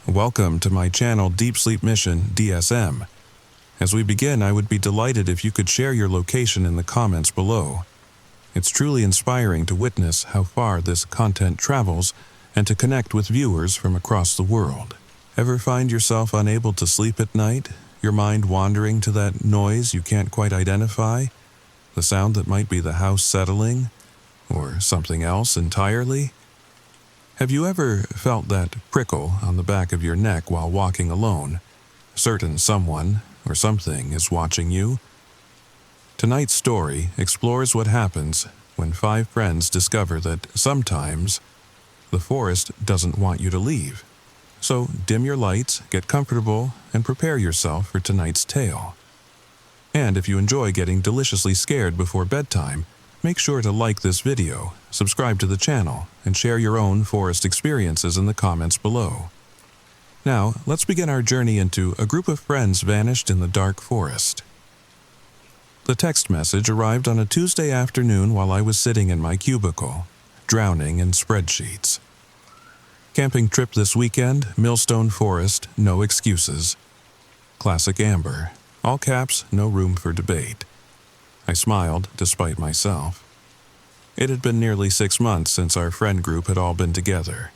Welcome to my Channel Deep Sleep Mission-DSM. As we begin, I would be delighted if you could share your location in the comments below. It's truly inspiring to witness how far this content travels and to connect with viewers from across the world. Ever find yourself unable to sleep at night, your mind wandering to that noise you can't quite identify? The sound that might be the house settling, or something else entirely? Have you ever felt that prickle on the back of your neck while walking alone, certain someone or something is watching you? Tonight's story explores what happens when 5 friends discover that sometimes the forest doesn't want you to leave. So dim your lights, get comfortable, and prepare yourself for tonight's tale. And if you enjoy getting deliciously scared before bedtime, make sure to like this video, subscribe to the channel, and share your own forest experiences in the comments below. Now, let's begin our journey into A Group of Friends Vanished in the Dark Forest. The text message arrived on a Tuesday afternoon while I was sitting in my cubicle, drowning in spreadsheets. Camping trip this weekend, Millstone Forest, no excuses. Classic Amber, all caps, no room for debate. I smiled, despite myself. It had been nearly 6 months since our friend group had all been together.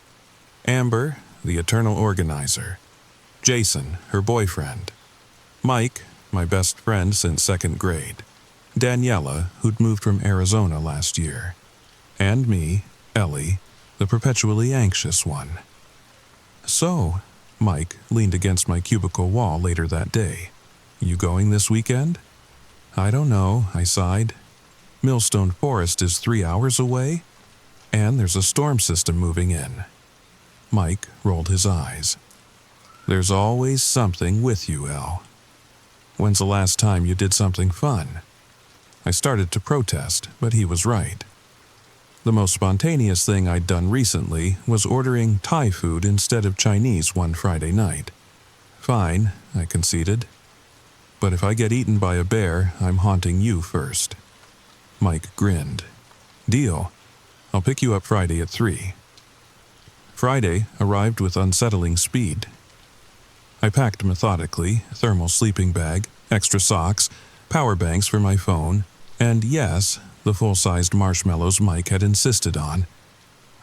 Amber, the eternal organizer. Jason, her boyfriend. Mike, my best friend since 2nd grade. Daniela, who'd moved from Arizona last year. And me, Ellie, the perpetually anxious one. So, Mike leaned against my cubicle wall later that day. You going this weekend? I don't know, I sighed. Millstone Forest is 3 hours away, and there's a storm system moving in. Mike rolled his eyes. There's always something with you, Elle. When's the last time you did something fun? I started to protest, but he was right. The most spontaneous thing I'd done recently was ordering Thai food instead of Chinese one Friday night. Fine, I conceded. But if I get eaten by a bear, I'm haunting you first. Mike grinned. Deal. I'll pick you up Friday at 3. Friday arrived with unsettling speed. I packed methodically, thermal sleeping bag, extra socks, power banks for my phone, and yes, the full-sized marshmallows Mike had insisted on.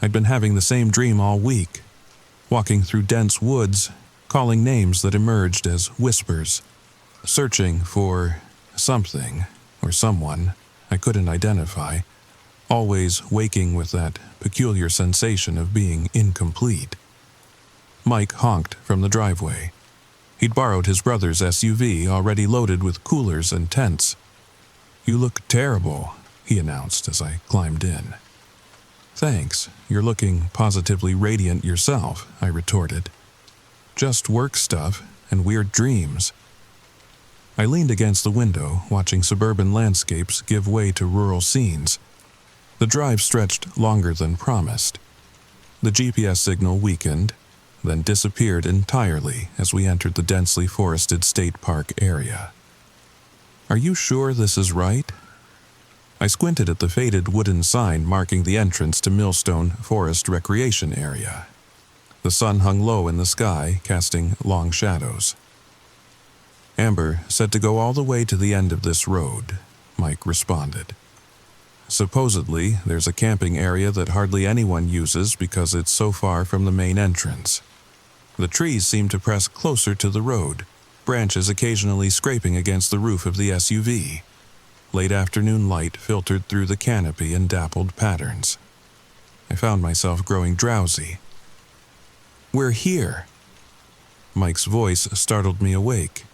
I'd been having the same dream all week, walking through dense woods, calling names that emerged as whispers. Searching for something or someone I couldn't identify, always waking with that peculiar sensation of being incomplete. Mike honked from the driveway. He'd borrowed his brother's SUV already loaded with coolers and tents. You look terrible, he announced as I climbed in. Thanks, you're looking positively radiant yourself, I retorted. Just work stuff and weird dreams. I leaned against the window, watching suburban landscapes give way to rural scenes. The drive stretched longer than promised. The GPS signal weakened, then disappeared entirely as we entered the densely forested state park area. Are you sure this is right? I squinted at the faded wooden sign marking the entrance to Millstone Forest Recreation Area. The sun hung low in the sky, casting long shadows. Amber said to go all the way to the end of this road, Mike responded. Supposedly, there's a camping area that hardly anyone uses because it's so far from the main entrance. The trees seem to press closer to the road, branches occasionally scraping against the roof of the SUV. Late afternoon light filtered through the canopy in dappled patterns. I found myself growing drowsy. We're here. Mike's voice startled me awake.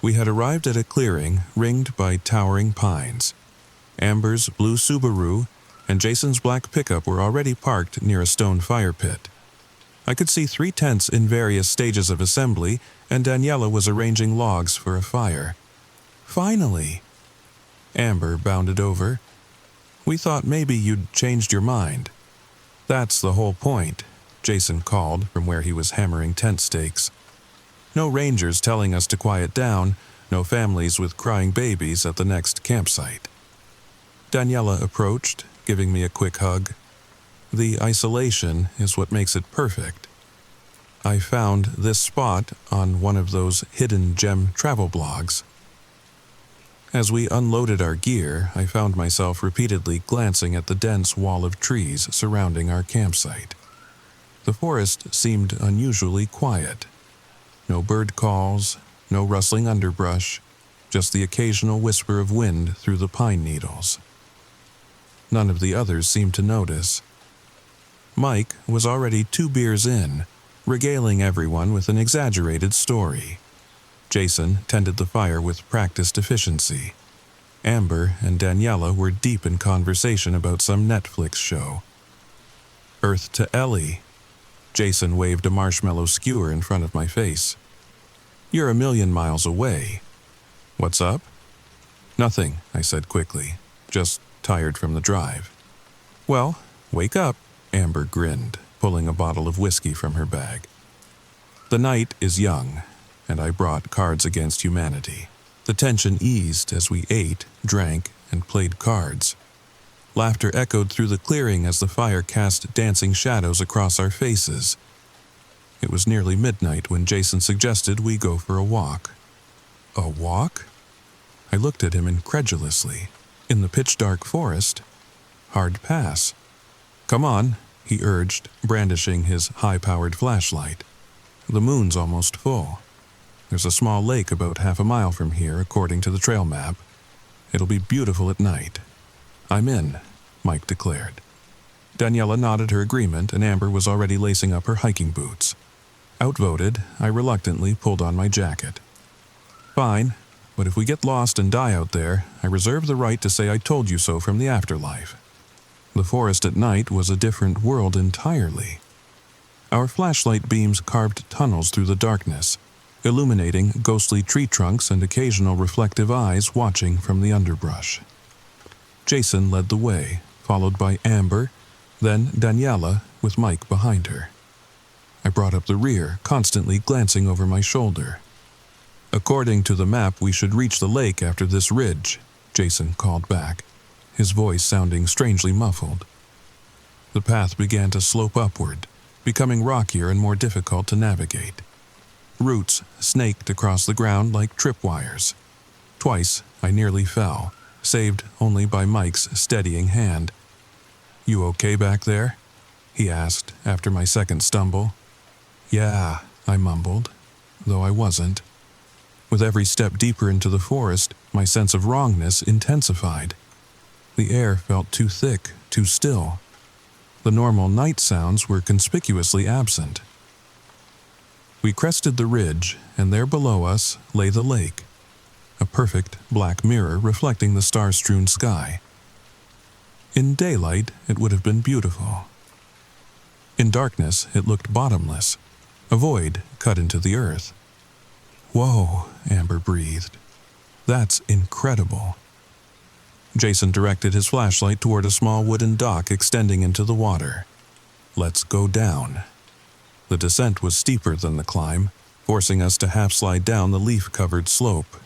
We had arrived at a clearing ringed by towering pines. Amber's blue Subaru and Jason's black pickup were already parked near a stone fire pit. I could see 3 tents in various stages of assembly, and Daniela was arranging logs for a fire. Finally! Amber bounded over. We thought maybe you'd changed your mind. That's the whole point, Jason called from where he was hammering tent stakes. No rangers telling us to quiet down, no families with crying babies at the next campsite. Daniela approached, giving me a quick hug. The isolation is what makes it perfect. I found this spot on one of those hidden gem travel blogs. As we unloaded our gear, I found myself repeatedly glancing at the dense wall of trees surrounding our campsite. The forest seemed unusually quiet. No bird calls, no rustling underbrush, just the occasional whisper of wind through the pine needles. None of the others seemed to notice. Mike was already 2 beers in, regaling everyone with an exaggerated story. Jason tended the fire with practiced efficiency. Amber and Daniela were deep in conversation about some Netflix show. Earth to Ellie. Jason waved a marshmallow skewer in front of my face. You're a million miles away. What's up? Nothing, I said quickly. Just tired from the drive. Well, wake up, Amber grinned, pulling a bottle of whiskey from her bag. The night is young, and I brought Cards Against Humanity. The tension eased as we ate, drank, and played cards. Laughter echoed through the clearing as the fire cast dancing shadows across our faces. It was nearly midnight when Jason suggested we go for a walk. A walk? I looked at him incredulously. In the pitch-dark forest? Hard pass. Come on, he urged, brandishing his high-powered flashlight. The moon's almost full. There's a small lake about half a mile from here, according to the trail map. It'll be beautiful at night. I'm in, Mike declared. Daniela nodded her agreement, and Amber was already lacing up her hiking boots. Outvoted, I reluctantly pulled on my jacket. Fine, but if we get lost and die out there, I reserve the right to say I told you so from the afterlife. The forest at night was a different world entirely. Our flashlight beams carved tunnels through the darkness, illuminating ghostly tree trunks and occasional reflective eyes watching from the underbrush. Jason led the way, followed by Amber, then Daniela with Mike behind her. I brought up the rear, constantly glancing over my shoulder. According to the map, we should reach the lake after this ridge, Jason called back, his voice sounding strangely muffled. The path began to slope upward, becoming rockier and more difficult to navigate. Roots snaked across the ground like tripwires. Twice, I nearly fell, saved only by Mike's steadying hand. You okay back there? He asked after my second stumble. Yeah, I mumbled, though I wasn't. With every step deeper into the forest, my sense of wrongness intensified. The air felt too thick, too still. The normal night sounds were conspicuously absent. We crested the ridge, and there below us lay the lake, a perfect black mirror reflecting the star-strewn sky. In daylight, it would have been beautiful. In darkness, it looked bottomless, a void cut into the earth. Whoa, Amber breathed. That's incredible. Jason directed his flashlight toward a small wooden dock extending into the water. Let's go down. The descent was steeper than the climb, forcing us to half-slide down the leaf-covered slope.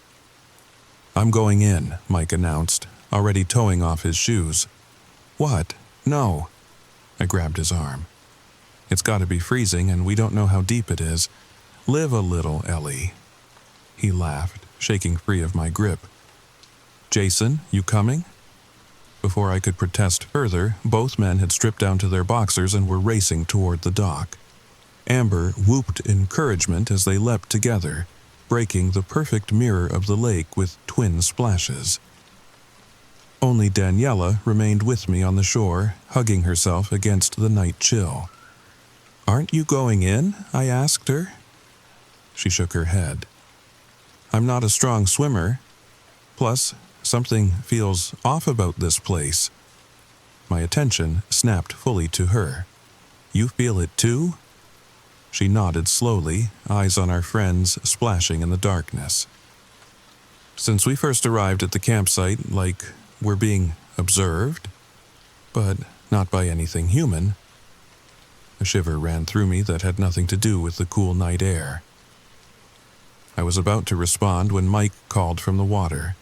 I'm going in, Mike announced, already toeing off his shoes. What? No. I grabbed his arm. It's got to be freezing, and we don't know how deep it is. Live a little, Ellie. He laughed, shaking free of my grip. Jason, you coming? Before I could protest further, both men had stripped down to their boxers and were racing toward the dock. Amber whooped encouragement as they leapt together, breaking the perfect mirror of the lake with twin splashes. Only Daniela remained with me on the shore, hugging herself against the night chill. Aren't you going in? I asked her. She shook her head. I'm not a strong swimmer. Plus, something feels off about this place. My attention snapped fully to her. You feel it too? She nodded slowly, eyes on our friends splashing in the darkness. Since we first arrived at the campsite, like we're being observed, but not by anything human. A shiver ran through me that had nothing to do with the cool night air. I was about to respond when Mike called from the water.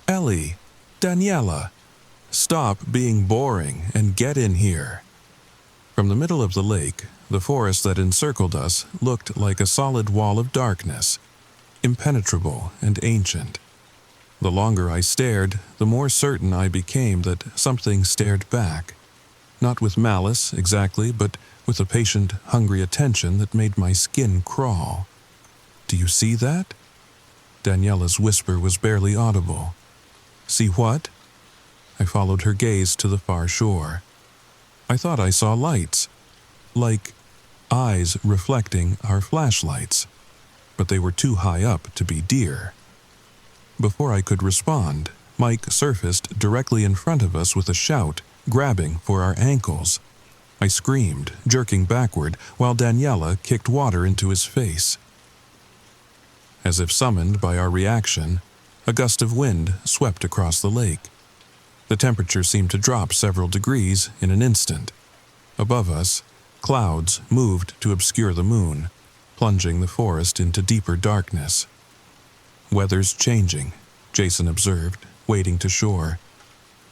Ellie, Daniela, stop being boring and get in here. From the middle of the lake, The forest that encircled us looked like a solid wall of darkness, impenetrable and ancient. The longer I stared, the more certain I became that something stared back. Not with malice, exactly, but with a patient, hungry attention that made my skin crawl. "Do you see that?" Daniela's whisper was barely audible. "See what?" I followed her gaze to the far shore. I thought I saw lights, like eyes reflecting our flashlights, but they were too high up to be deer. Before I could respond, Mike surfaced directly in front of us with a shout, grabbing for our ankles. I screamed, jerking backward, while Daniela kicked water into his face. As if summoned by our reaction, a gust of wind swept across the lake. The temperature seemed to drop several degrees in an instant. Above us, clouds moved to obscure the moon, plunging the forest into deeper darkness. "Weather's changing," Jason observed, wading to shore.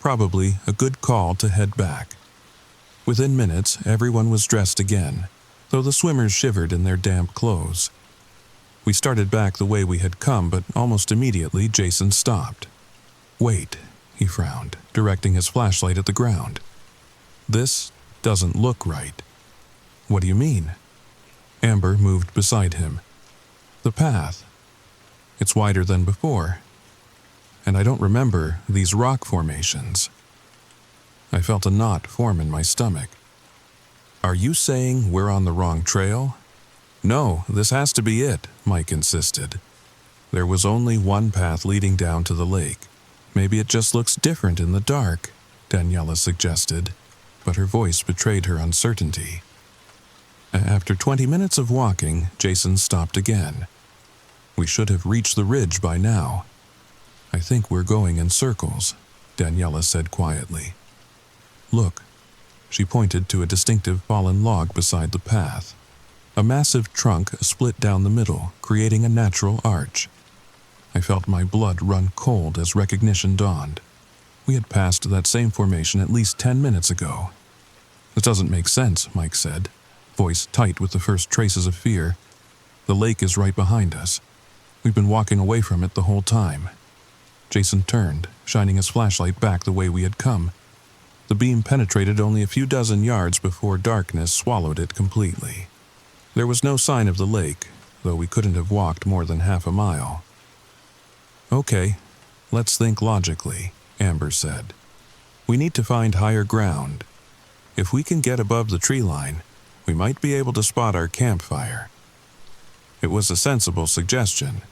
Probably a good call to head back. Within minutes, everyone was dressed again, though the swimmers shivered in their damp clothes. We started back the way we had come, but almost immediately Jason stopped. "Wait," he frowned, directing his flashlight at the ground. "This doesn't look right." "What do you mean?" Amber moved beside him. "The path. It's wider than before. And I don't remember these rock formations." I felt a knot form in my stomach. "Are you saying we're on the wrong trail?" "No, this has to be it," Mike insisted. "There was only one path leading down to the lake. Maybe it just looks different in the dark," Daniela suggested, but her voice betrayed her uncertainty. After 20 minutes of walking, Jason stopped again. "We should have reached the ridge by now." "I think we're going in circles," Daniela said quietly. "Look." She pointed to a distinctive fallen log beside the path. A massive trunk split down the middle, creating a natural arch. I felt my blood run cold as recognition dawned. We had passed that same formation at least 10 minutes ago. "This doesn't make sense," Mike said, voice tight with the first traces of fear. "The lake is right behind us. We've been walking away from it the whole time." Jason turned, shining his flashlight back the way we had come. The beam penetrated only a few dozen yards before darkness swallowed it completely. There was no sign of the lake, though we couldn't have walked more than half a mile. "Okay, let's think logically," Amber said. "We need to find higher ground. If we can get above the tree line, we might be able to spot our campfire." It was a sensible suggestion,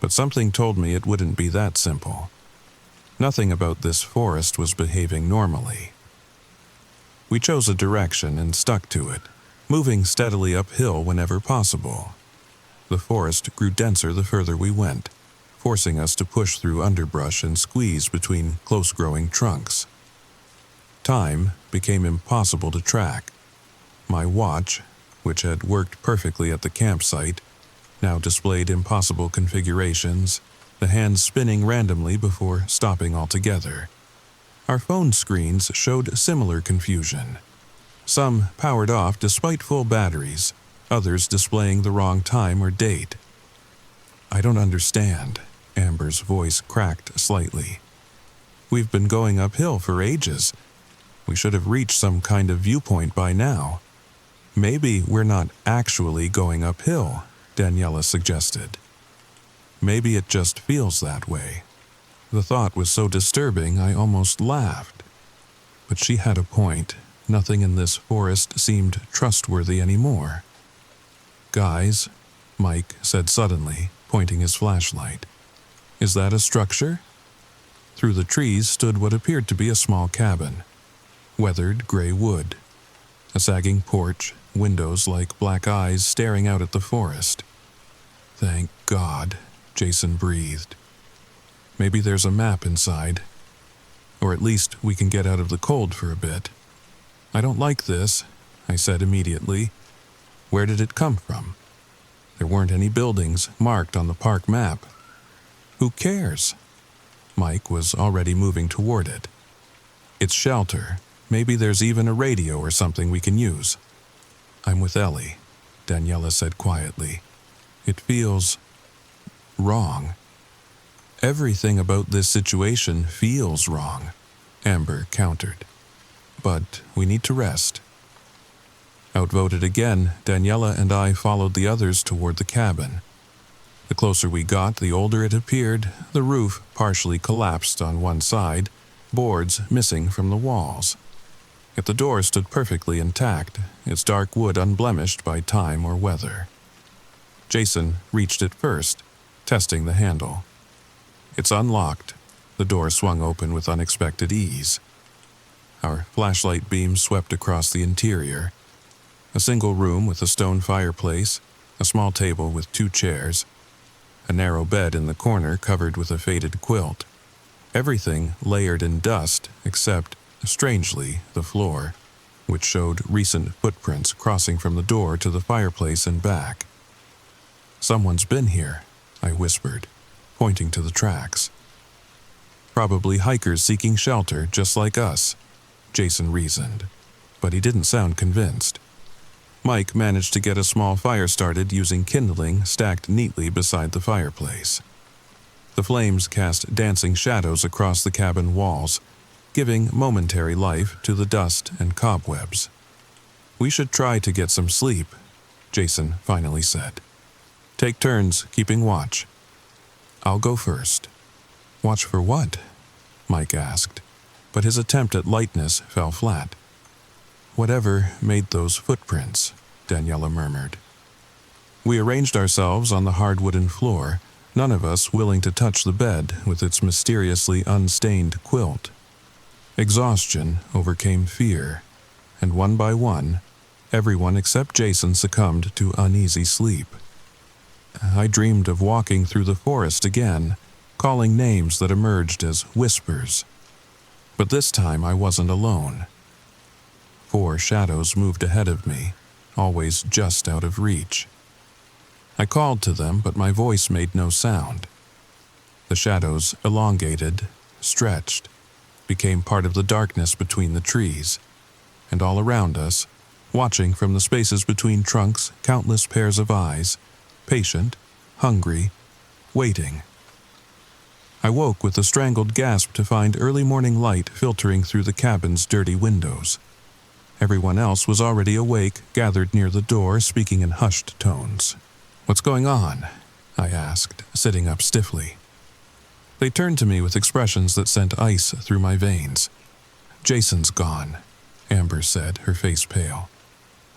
but something told me it wouldn't be that simple. Nothing about this forest was behaving normally. We chose a direction and stuck to it, moving steadily uphill whenever possible. The forest grew denser the further we went, forcing us to push through underbrush and squeeze between close-growing trunks. Time became impossible to track. My watch, which had worked perfectly at the campsite, now displayed impossible configurations, the hands spinning randomly before stopping altogether. Our phone screens showed similar confusion. Some powered off despite full batteries, others displaying the wrong time or date. "I don't understand," Amber's voice cracked slightly. "We've been going uphill for ages. We should have reached some kind of viewpoint by now." "Maybe we're not actually going uphill," Daniela suggested. "Maybe it just feels that way." The thought was so disturbing I almost laughed. But she had a point. Nothing in this forest seemed trustworthy anymore. "Guys," Mike said suddenly, pointing his flashlight. "Is that a structure?" Through the trees stood what appeared to be a small cabin. Weathered gray wood. A sagging porch, windows like black eyes staring out at the forest. "Thank God," Jason breathed. "Maybe there's a map inside. Or at least we can get out of the cold for a bit." "I don't like this," I said immediately. "Where did it come from?" There weren't any buildings marked on the park map. "Who cares?" Mike was already moving toward it. "It's shelter. Maybe there's even a radio or something we can use." I'm with Ellie, Daniela said quietly. It feels wrong. Everything about this situation feels wrong, Amber countered. But we need to rest. Outvoted again, Daniela and I followed the others toward the cabin. The closer we got, the older it appeared, the roof partially collapsed on one side, boards missing from the walls. Yet the door stood perfectly intact, its dark wood unblemished by time or weather. Jason reached it first, testing the handle. It's unlocked. The door swung open with unexpected ease. Our flashlight beam swept across the interior. A single room with a stone fireplace, a small table with 2 chairs, a narrow bed in the corner covered with a faded quilt. Everything layered in dust except, strangely, the floor, which showed recent footprints crossing from the door to the fireplace and back. Someone's been here, I whispered, pointing to the tracks. Probably hikers seeking shelter just like us, Jason reasoned, but he didn't sound convinced. Mike managed to get a small fire started using kindling stacked neatly beside the fireplace. The flames cast dancing shadows across the cabin walls, giving momentary life to the dust and cobwebs. We should try to get some sleep, Jason finally said. Take turns keeping watch. I'll go first. Watch for what? Mike asked, but his attempt at lightness fell flat. Whatever made those footprints, Daniela murmured. We arranged ourselves on the hard wooden floor, none of us willing to touch the bed with its mysteriously unstained quilt. Exhaustion overcame fear, and one by one, everyone except Jason succumbed to uneasy sleep. I dreamed of walking through the forest again, calling names that emerged as whispers. But this time I wasn't alone. 4 shadows moved ahead of me, always just out of reach. I called to them, but my voice made no sound. The shadows elongated, stretched, became part of the darkness between the trees, and all around us, watching from the spaces between trunks, countless pairs of eyes, patient, hungry, waiting. I woke with a strangled gasp to find early morning light filtering through the cabin's dirty windows. Everyone else was already awake, gathered near the door, speaking in hushed tones. What's going on? I asked, sitting up stiffly. They turned to me with expressions that sent ice through my veins. Jason's gone, Amber said, her face pale.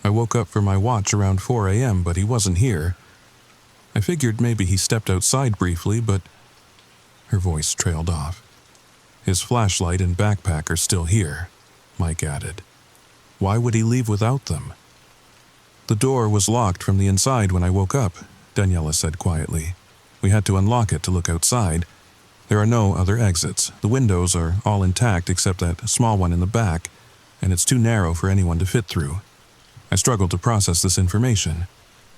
I woke up for my watch around 4 a.m., but he wasn't here. I figured maybe he stepped outside briefly, but... Her voice trailed off. His flashlight and backpack are still here, Mike added. Why would he leave without them? The door was locked from the inside when I woke up, Daniela said quietly. We had to unlock it to look outside. There are no other exits. The windows are all intact except that small one in the back, and it's too narrow for anyone to fit through. I struggled to process this information.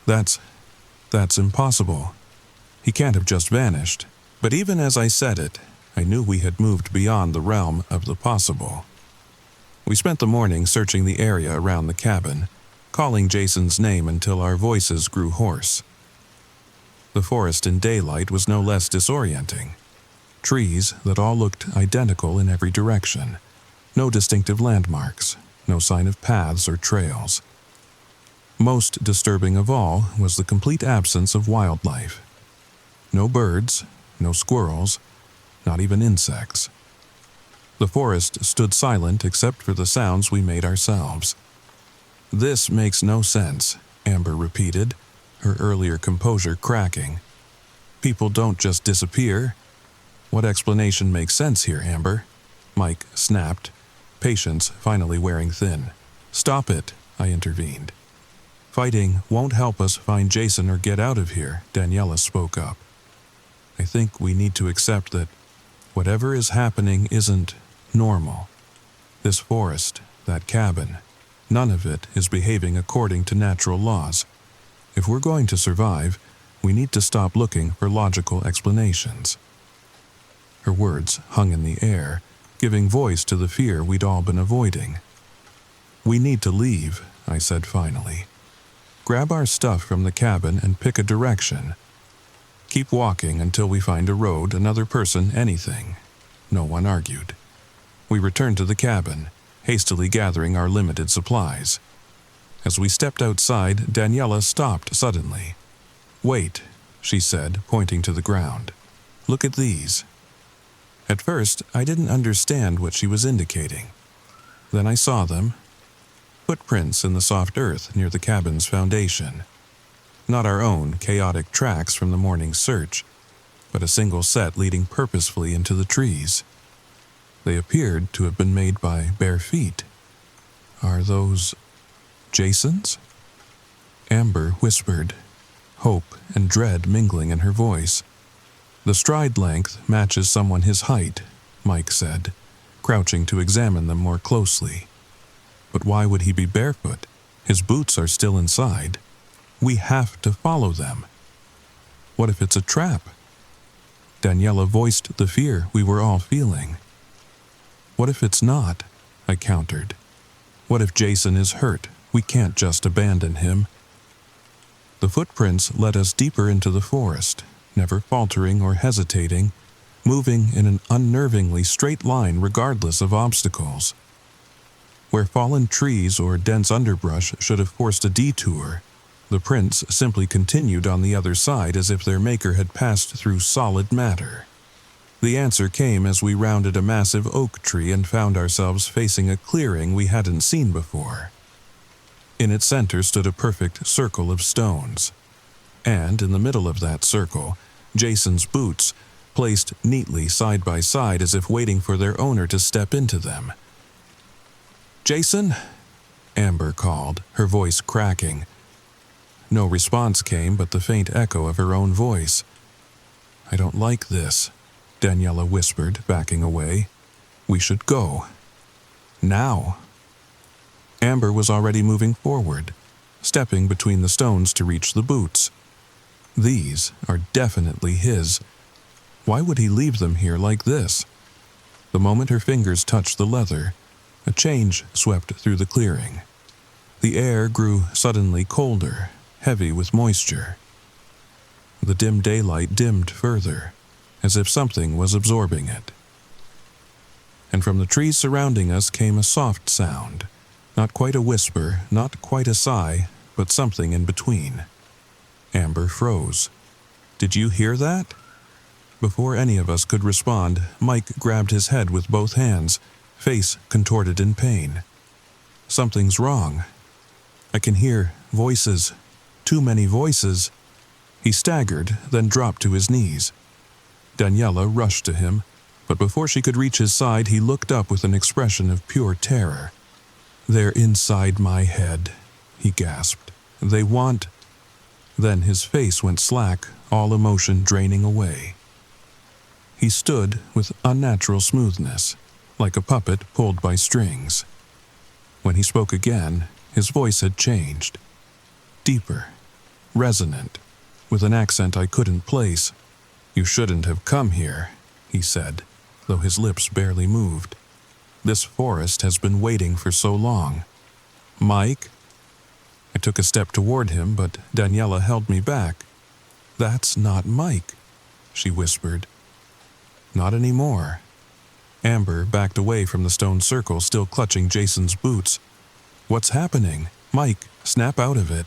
That's impossible. He can't have just vanished. But even as I said it, I knew we had moved beyond the realm of the possible. We spent the morning searching the area around the cabin, calling Jason's name until our voices grew hoarse. The forest in daylight was no less disorienting. Trees that all looked identical in every direction. No distinctive landmarks, no sign of paths or trails. Most disturbing of all was the complete absence of wildlife. No birds, no squirrels, not even insects. The forest stood silent except for the sounds we made ourselves. This makes no sense, Amber repeated, her earlier composure cracking. People don't just disappear. What explanation makes sense here, Amber? Mike snapped, patience finally wearing thin. Stop it, I intervened. Fighting won't help us find Jason or get out of here, Daniela spoke up. I think we need to accept that whatever is happening isn't normal. This forest, that cabin, none of it is behaving according to natural laws. If we're going to survive, we need to stop looking for logical explanations. Her words hung in the air, giving voice to the fear we'd all been avoiding. We need to leave, I said finally. grab our stuff from the cabin and pick a direction. Keep walking until we find a road, another person, anything. No one argued. We returned to the cabin, hastily gathering our limited supplies. As we stepped outside, Daniela stopped suddenly. "Wait," she said, pointing to the ground. "Look at these." At first, I didn't understand what she was indicating. Then I saw them. Footprints in the soft earth near the cabin's foundation. Not our own chaotic tracks from the morning's search, but a single set leading purposefully into the trees. They appeared to have been made by bare feet. Are those Jason's? Amber whispered, hope and dread mingling in her voice. "The stride length matches someone his height," Mike said, crouching to examine them more closely. "But why would he be barefoot? His boots are still inside. We have to follow them. What if it's a trap?" Daniela voiced the fear we were all feeling. "What if it's not?" I countered. "What if Jason is hurt? We can't just abandon him." The footprints led us deeper into the forest, never faltering or hesitating, moving in an unnervingly straight line regardless of obstacles. Where fallen trees or dense underbrush should have forced a detour, the prints simply continued on the other side as if their maker had passed through solid matter. The answer came as we rounded a massive oak tree and found ourselves facing a clearing we hadn't seen before. In its center stood a perfect circle of stones. And in the middle of that circle, Jason's boots, placed neatly side by side as if waiting for their owner to step into them. "Jason?" Amber called, her voice cracking. No response came but the faint echo of her own voice. "I don't like this," Daniela whispered, backing away. "We should go. Now." Amber was already moving forward, stepping between the stones to reach the boots. These are definitely his. Why would he leave them here like this? The moment her fingers touched the leather, a change swept through the clearing. The air grew suddenly colder, heavy with moisture. The dim daylight dimmed further, as if something was absorbing it. And from the trees surrounding us came a soft sound, not quite a whisper, not quite a sigh, but something in between. Amber froze. "Did you hear that?" Before any of us could respond, Mike grabbed his head with both hands, face contorted in pain. "Something's wrong. I can hear voices. Too many voices." He staggered, then dropped to his knees. Daniela rushed to him, but before she could reach his side, he looked up with an expression of pure terror. "They're inside my head," he gasped. "They want—" Then his face went slack, all emotion draining away. He stood with unnatural smoothness, like a puppet pulled by strings. When he spoke again, his voice had changed. Deeper, resonant, with an accent I couldn't place. "You shouldn't have come here," he said, though his lips barely moved. "This forest has been waiting for so long. Mike?" I took a step toward him, but Daniela held me back. "That's not Mike," she whispered. "Not anymore." Amber backed away from the stone circle, still clutching Jason's boots. "What's happening? Mike, snap out of it."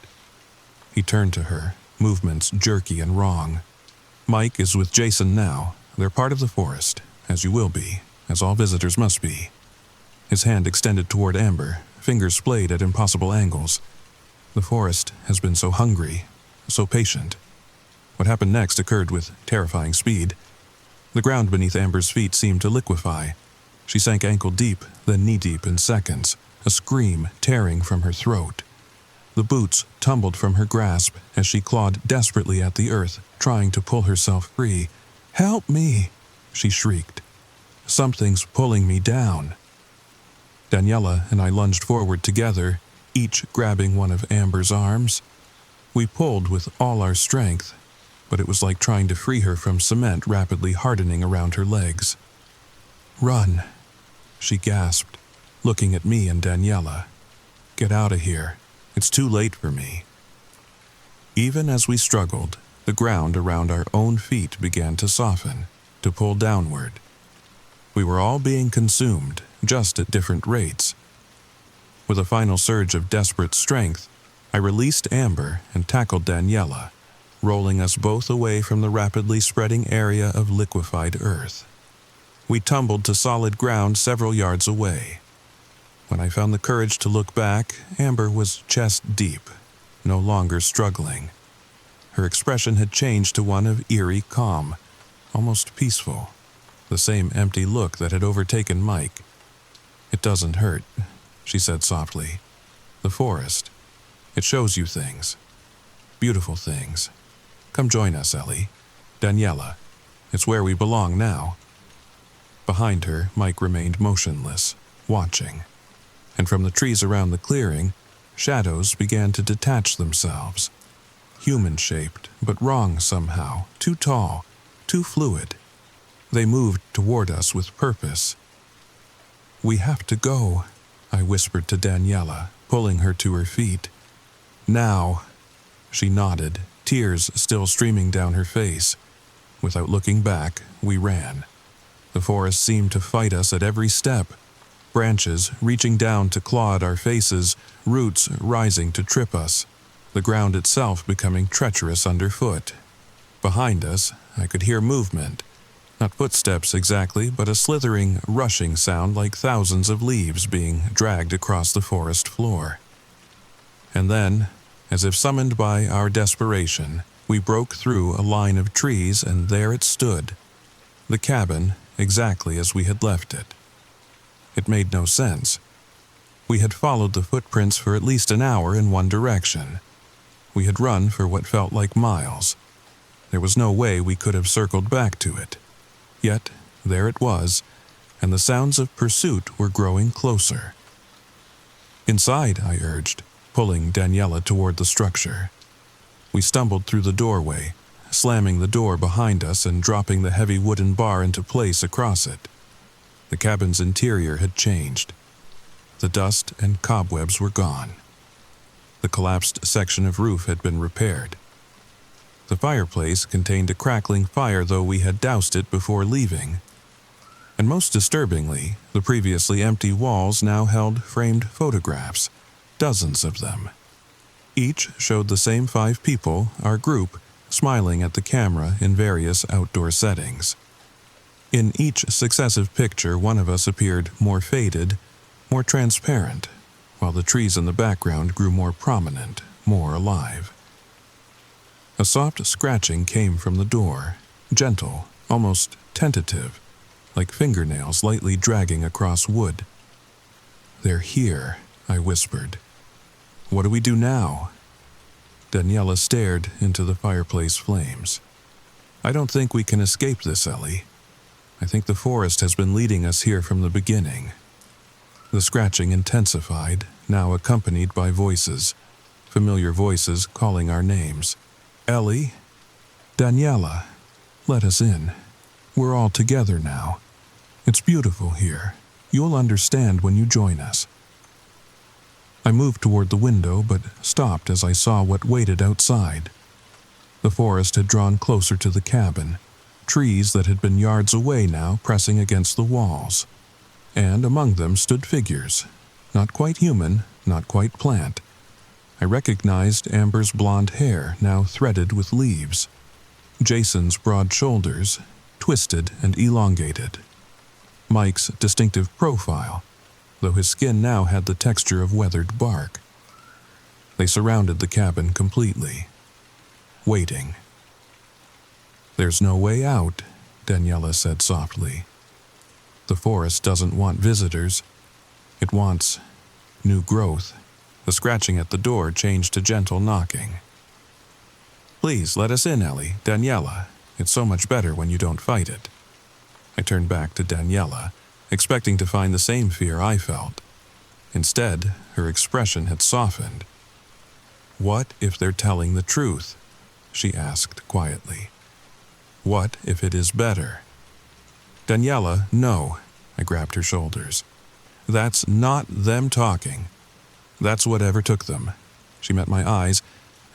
He turned to her, movements jerky and wrong. "Mike is with Jason now. They're part of the forest, as you will be, as all visitors must be." His hand extended toward Amber, fingers splayed at impossible angles. "The forest has been so hungry, so patient." What happened next occurred with terrifying speed. The ground beneath Amber's feet seemed to liquefy. She sank ankle-deep, then knee-deep in seconds, a scream tearing from her throat. The boots tumbled from her grasp as she clawed desperately at the earth, trying to pull herself free. "Help me!" she shrieked. "Something's pulling me down." Daniela and I lunged forward together, each grabbing one of Amber's arms. We pulled with all our strength, but it was like trying to free her from cement rapidly hardening around her legs. "Run," she gasped, looking at me and Daniela. "Get out of here. It's too late for me." Even as we struggled, the ground around our own feet began to soften, to pull downward. We were all being consumed, just at different rates. With a final surge of desperate strength, I released Amber and tackled Daniela, rolling us both away from the rapidly spreading area of liquefied earth. We tumbled to solid ground several yards away. When I found the courage to look back, Amber was chest deep, no longer struggling. Her expression had changed to one of eerie calm, almost peaceful, the same empty look that had overtaken Mike. "It doesn't hurt," she said softly. "The forest, it shows you things. Beautiful things. Come join us, Ellie. Daniela, it's where we belong now." Behind her, Mike remained motionless, watching. And from the trees around the clearing, shadows began to detach themselves. Human-shaped, but wrong somehow, too tall, too fluid. They moved toward us with purpose. "We have to go," I whispered to Daniela, pulling her to her feet. "Now." She nodded, tears still streaming down her face. Without looking back, we ran. The forest seemed to fight us at every step, branches reaching down to claw at our faces, roots rising to trip us, the ground itself becoming treacherous underfoot. Behind us, I could hear movement. Not footsteps exactly, but a slithering, rushing sound like thousands of leaves being dragged across the forest floor. And then, as if summoned by our desperation, we broke through a line of trees, and there it stood. The cabin, exactly as we had left it. It made no sense. We had followed the footprints for at least an hour in one direction. We had run for what felt like miles. There was no way we could have circled back to it. Yet, there it was, and the sounds of pursuit were growing closer. "Inside," I urged, pulling Daniela toward the structure. We stumbled through the doorway, slamming the door behind us and dropping the heavy wooden bar into place across it. The cabin's interior had changed. The dust and cobwebs were gone. The collapsed section of roof had been repaired. The fireplace contained a crackling fire, though we had doused it before leaving. And most disturbingly, the previously empty walls now held framed photographs, dozens of them. Each showed the same 5 people, our group, smiling at the camera in various outdoor settings. In each successive picture, one of us appeared more faded, more transparent, while the trees in the background grew more prominent, more alive. A soft scratching came from the door, gentle, almost tentative, like fingernails lightly dragging across wood. "They're here," I whispered. "What do we do now?" Daniela stared into the fireplace flames. "I don't think we can escape this, Ellie. I think the forest has been leading us here from the beginning." The scratching intensified, now accompanied by voices, familiar voices calling our names. "Ellie? Daniela, let us in. We're all together now. It's beautiful here. You'll understand when you join us." I moved toward the window, but stopped as I saw what waited outside. The forest had drawn closer to the cabin, trees that had been yards away now pressing against the walls. And among them stood figures, not quite human, not quite plant. I recognized Amber's blonde hair, now threaded with leaves. Jason's broad shoulders, twisted and elongated. Mike's distinctive profile, though his skin now had the texture of weathered bark. They surrounded the cabin completely, waiting. "There's no way out," Daniela said softly. "The forest doesn't want visitors. It wants new growth." The scratching at the door changed to gentle knocking. "Please let us in, Ellie. Daniela. It's so much better when you don't fight it." I turned back to Daniela, expecting to find the same fear I felt. Instead, her expression had softened. "What if they're telling the truth?" she asked quietly. "What if it is better?" "Daniela, no," I grabbed her shoulders. "That's not them talking. That's whatever took them." She met my eyes,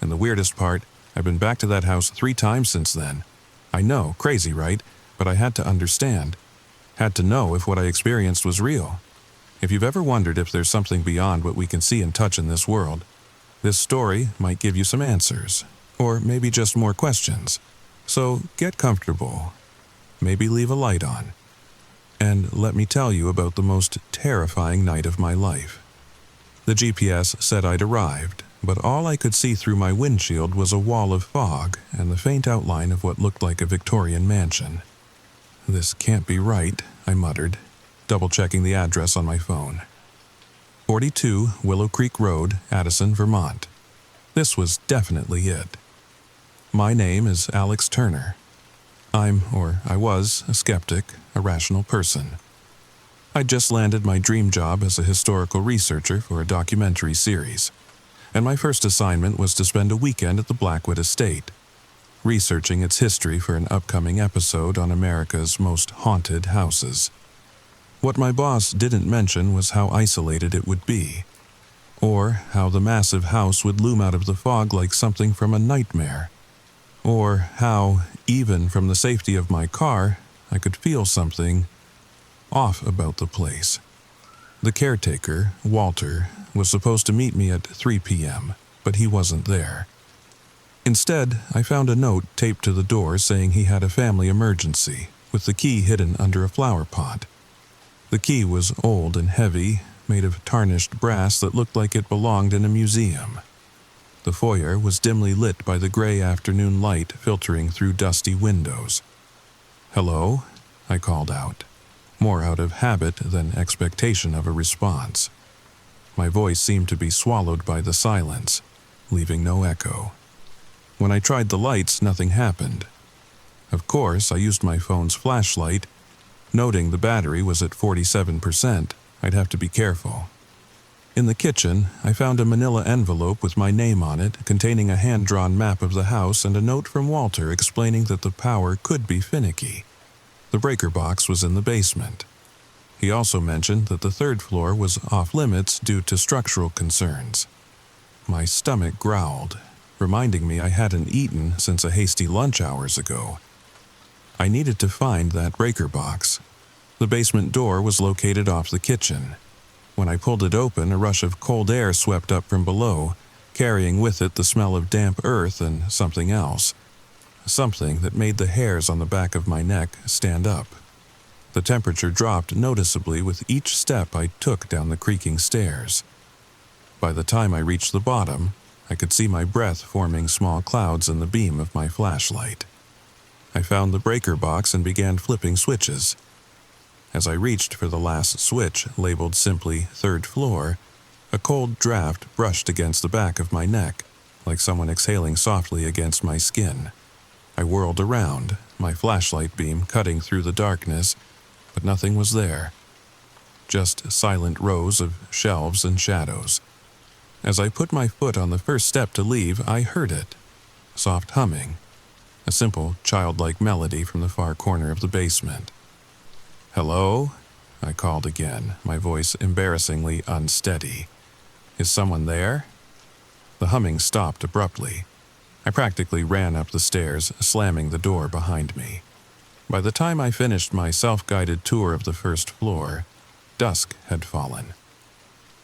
And the weirdest part, I've been back to that house 3 times since then. I know, crazy, right? But I had to understand. Had to know if what I experienced was real. If you've ever wondered if there's something beyond what we can see and touch in this world, this story might give you some answers. Or maybe just more questions. So get comfortable. Maybe leave a light on. And let me tell you about the most terrifying night of my life. The GPS said I'd arrived, but all I could see through my windshield was a wall of fog and the faint outline of what looked like a Victorian mansion. This can't be right, I muttered, double-checking the address on my phone. 42 Willow Creek Road, Addison, Vermont. This was definitely it. My name is Alex Turner. I was, a skeptic, a rational person. I'd just landed my dream job as a historical researcher for a documentary series, and my first assignment was to spend a weekend at the Blackwood Estate, researching its history for an upcoming episode on America's most haunted houses. What my boss didn't mention was how isolated it would be, or how the massive house would loom out of the fog like something from a nightmare, or how, even from the safety of my car, I could feel something off about the place. The caretaker, Walter, was supposed to meet me at 3 p.m., but he wasn't there. Instead, I found a note taped to the door saying he had a family emergency, with the key hidden under a flower pot. The key was old and heavy, made of tarnished brass that looked like it belonged in a museum. The foyer was dimly lit by the gray afternoon light filtering through dusty windows. "Hello?" I called out, more out of habit than expectation of a response. My voice seemed to be swallowed by the silence, leaving no echo. When I tried the lights, nothing happened. Of course, I used my phone's flashlight. Noting the battery was at 47%, I'd have to be careful. In the kitchen, I found a manila envelope with my name on it, containing a hand-drawn map of the house and a note from Walter explaining that the power could be finicky. The breaker box was in the basement. He also mentioned that the 3rd floor was off-limits due to structural concerns. My stomach growled, reminding me I hadn't eaten since a hasty lunch hours ago. I needed to find that breaker box. The basement door was located off the kitchen. When I pulled it open, a rush of cold air swept up from below, carrying with it the smell of damp earth and something else. Something that made the hairs on the back of my neck stand up. The temperature dropped noticeably with each step I took down the creaking stairs. By the time I reached the bottom, I could see my breath forming small clouds in the beam of my flashlight. I found the breaker box and began flipping switches. As I reached for the last switch, labeled simply 3rd floor, a cold draft brushed against the back of my neck, like someone exhaling softly against my skin. I whirled around, my flashlight beam cutting through the darkness, but nothing was there. Just silent rows of shelves and shadows. As I put my foot on the first step to leave, I heard it. Soft humming. A simple, childlike melody from the far corner of the basement. "Hello?" I called again, my voice embarrassingly unsteady. "Is someone there?" The humming stopped abruptly. I practically ran up the stairs, slamming the door behind me. By the time I finished my self-guided tour of the 1st floor, dusk had fallen.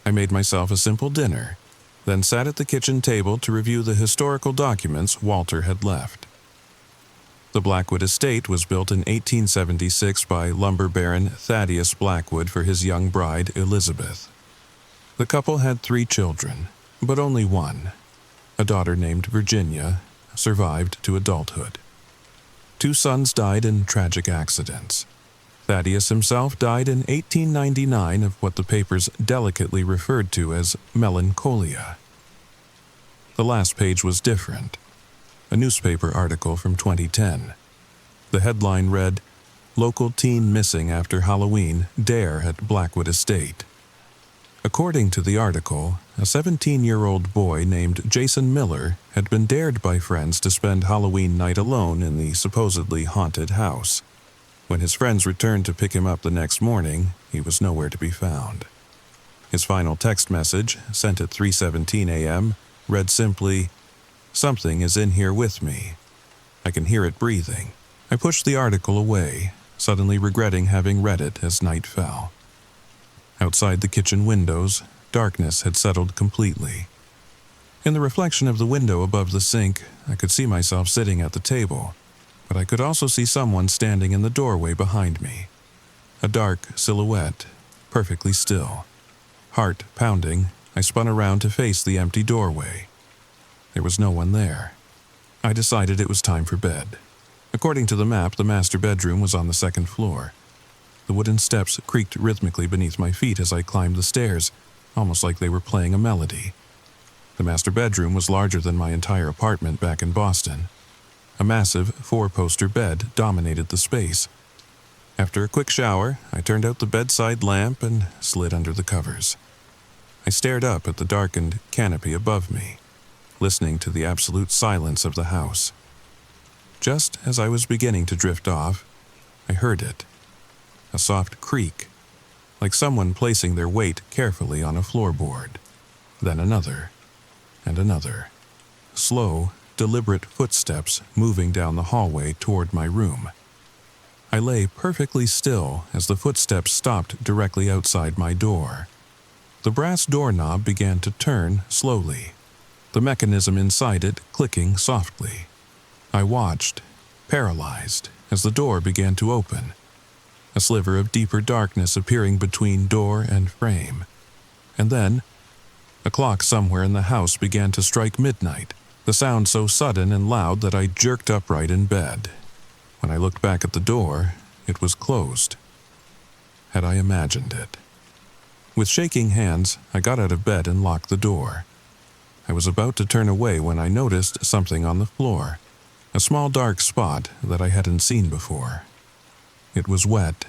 I made myself a simple dinner, then sat at the kitchen table to review the historical documents Walter had left. The Blackwood Estate was built in 1876 by lumber baron Thaddeus Blackwood for his young bride, Elizabeth. The couple had 3 children, but only one. A daughter named Virginia survived to adulthood. 2 sons died in tragic accidents. Thaddeus himself died in 1899 of what the papers delicately referred to as melancholia. The last page was different. A newspaper article from 2010. The headline read, "Local teen missing after Halloween, dare at Blackwood Estate." According to the article, a 17-year-old boy named Jason Miller had been dared by friends to spend Halloween night alone in the supposedly haunted house. When his friends returned to pick him up the next morning, he was nowhere to be found. His final text message, sent at 3:17 a.m., read simply, Something is in here with me. I can hear it breathing. I pushed the article away, suddenly regretting having read it as night fell. Outside the kitchen windows, darkness had settled completely. In the reflection of the window above the sink, I could see myself sitting at the table, but I could also see someone standing in the doorway behind me. A dark silhouette, perfectly still. Heart pounding, I spun around to face the empty doorway. There was no one there. I decided it was time for bed. According to the map, the master bedroom was on the second floor. The wooden steps creaked rhythmically beneath my feet as I climbed the stairs, almost like they were playing a melody. The master bedroom was larger than my entire apartment back in Boston. A massive 4-poster bed dominated the space. After a quick shower, I turned out the bedside lamp and slid under the covers. I stared up at the darkened canopy above me, listening to the absolute silence of the house. Just as I was beginning to drift off, I heard it. A soft creak, like someone placing their weight carefully on a floorboard. Then another, and another. Slow, deliberate footsteps moving down the hallway toward my room. I lay perfectly still as the footsteps stopped directly outside my door. The brass doorknob began to turn slowly, the mechanism inside it clicking softly. I watched, paralyzed, as the door began to open, a sliver of deeper darkness appearing between door and frame. And then, a clock somewhere in the house began to strike midnight, the sound so sudden and loud that I jerked upright in bed. When I looked back at the door, it was closed. Had I imagined it? With shaking hands, I got out of bed and locked the door. I was about to turn away when I noticed something on the floor, a small dark spot that I hadn't seen before. It was wet,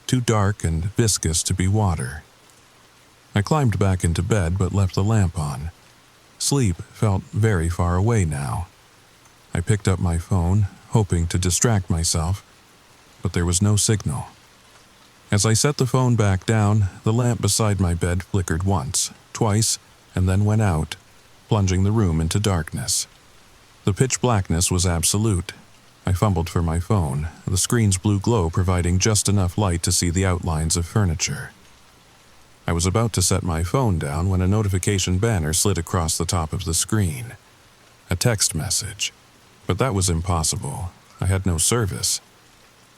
too dark and viscous to be water. I climbed back into bed but left the lamp on. Sleep felt very far away now. I picked up my phone, hoping to distract myself, but there was no signal. As I set the phone back down, the lamp beside my bed flickered once, twice, and then went out, plunging the room into darkness. The pitch blackness was absolute. I fumbled for my phone, the screen's blue glow providing just enough light to see the outlines of furniture. I was about to set my phone down when a notification banner slid across the top of the screen. A text message. But that was impossible. I had no service.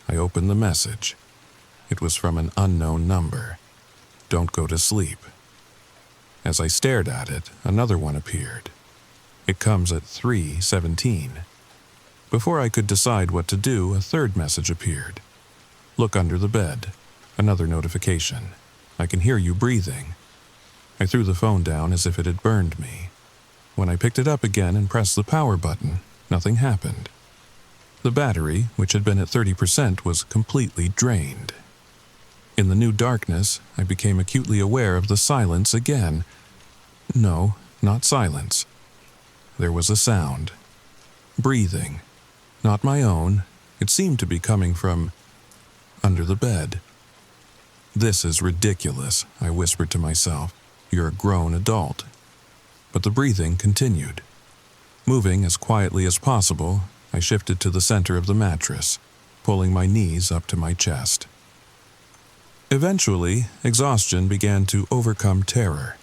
I opened the message. It was from an unknown number. Don't go to sleep. As I stared at it, another one appeared. It comes at 3:17. Before I could decide what to do, a third message appeared. Look under the bed. Another notification. I can hear you breathing. I threw the phone down as if it had burned me. When I picked it up again and pressed the power button, nothing happened. The battery, which had been at 30%, was completely drained. In the new darkness, I became acutely aware of the silence again. No, not silence. There was a sound. Breathing. Not my own. It seemed to be coming from under the bed. This is ridiculous, I whispered to myself. You're a grown adult. But the breathing continued. Moving as quietly as possible, I shifted to the center of the mattress, pulling my knees up to my chest. Eventually, exhaustion began to overcome terror.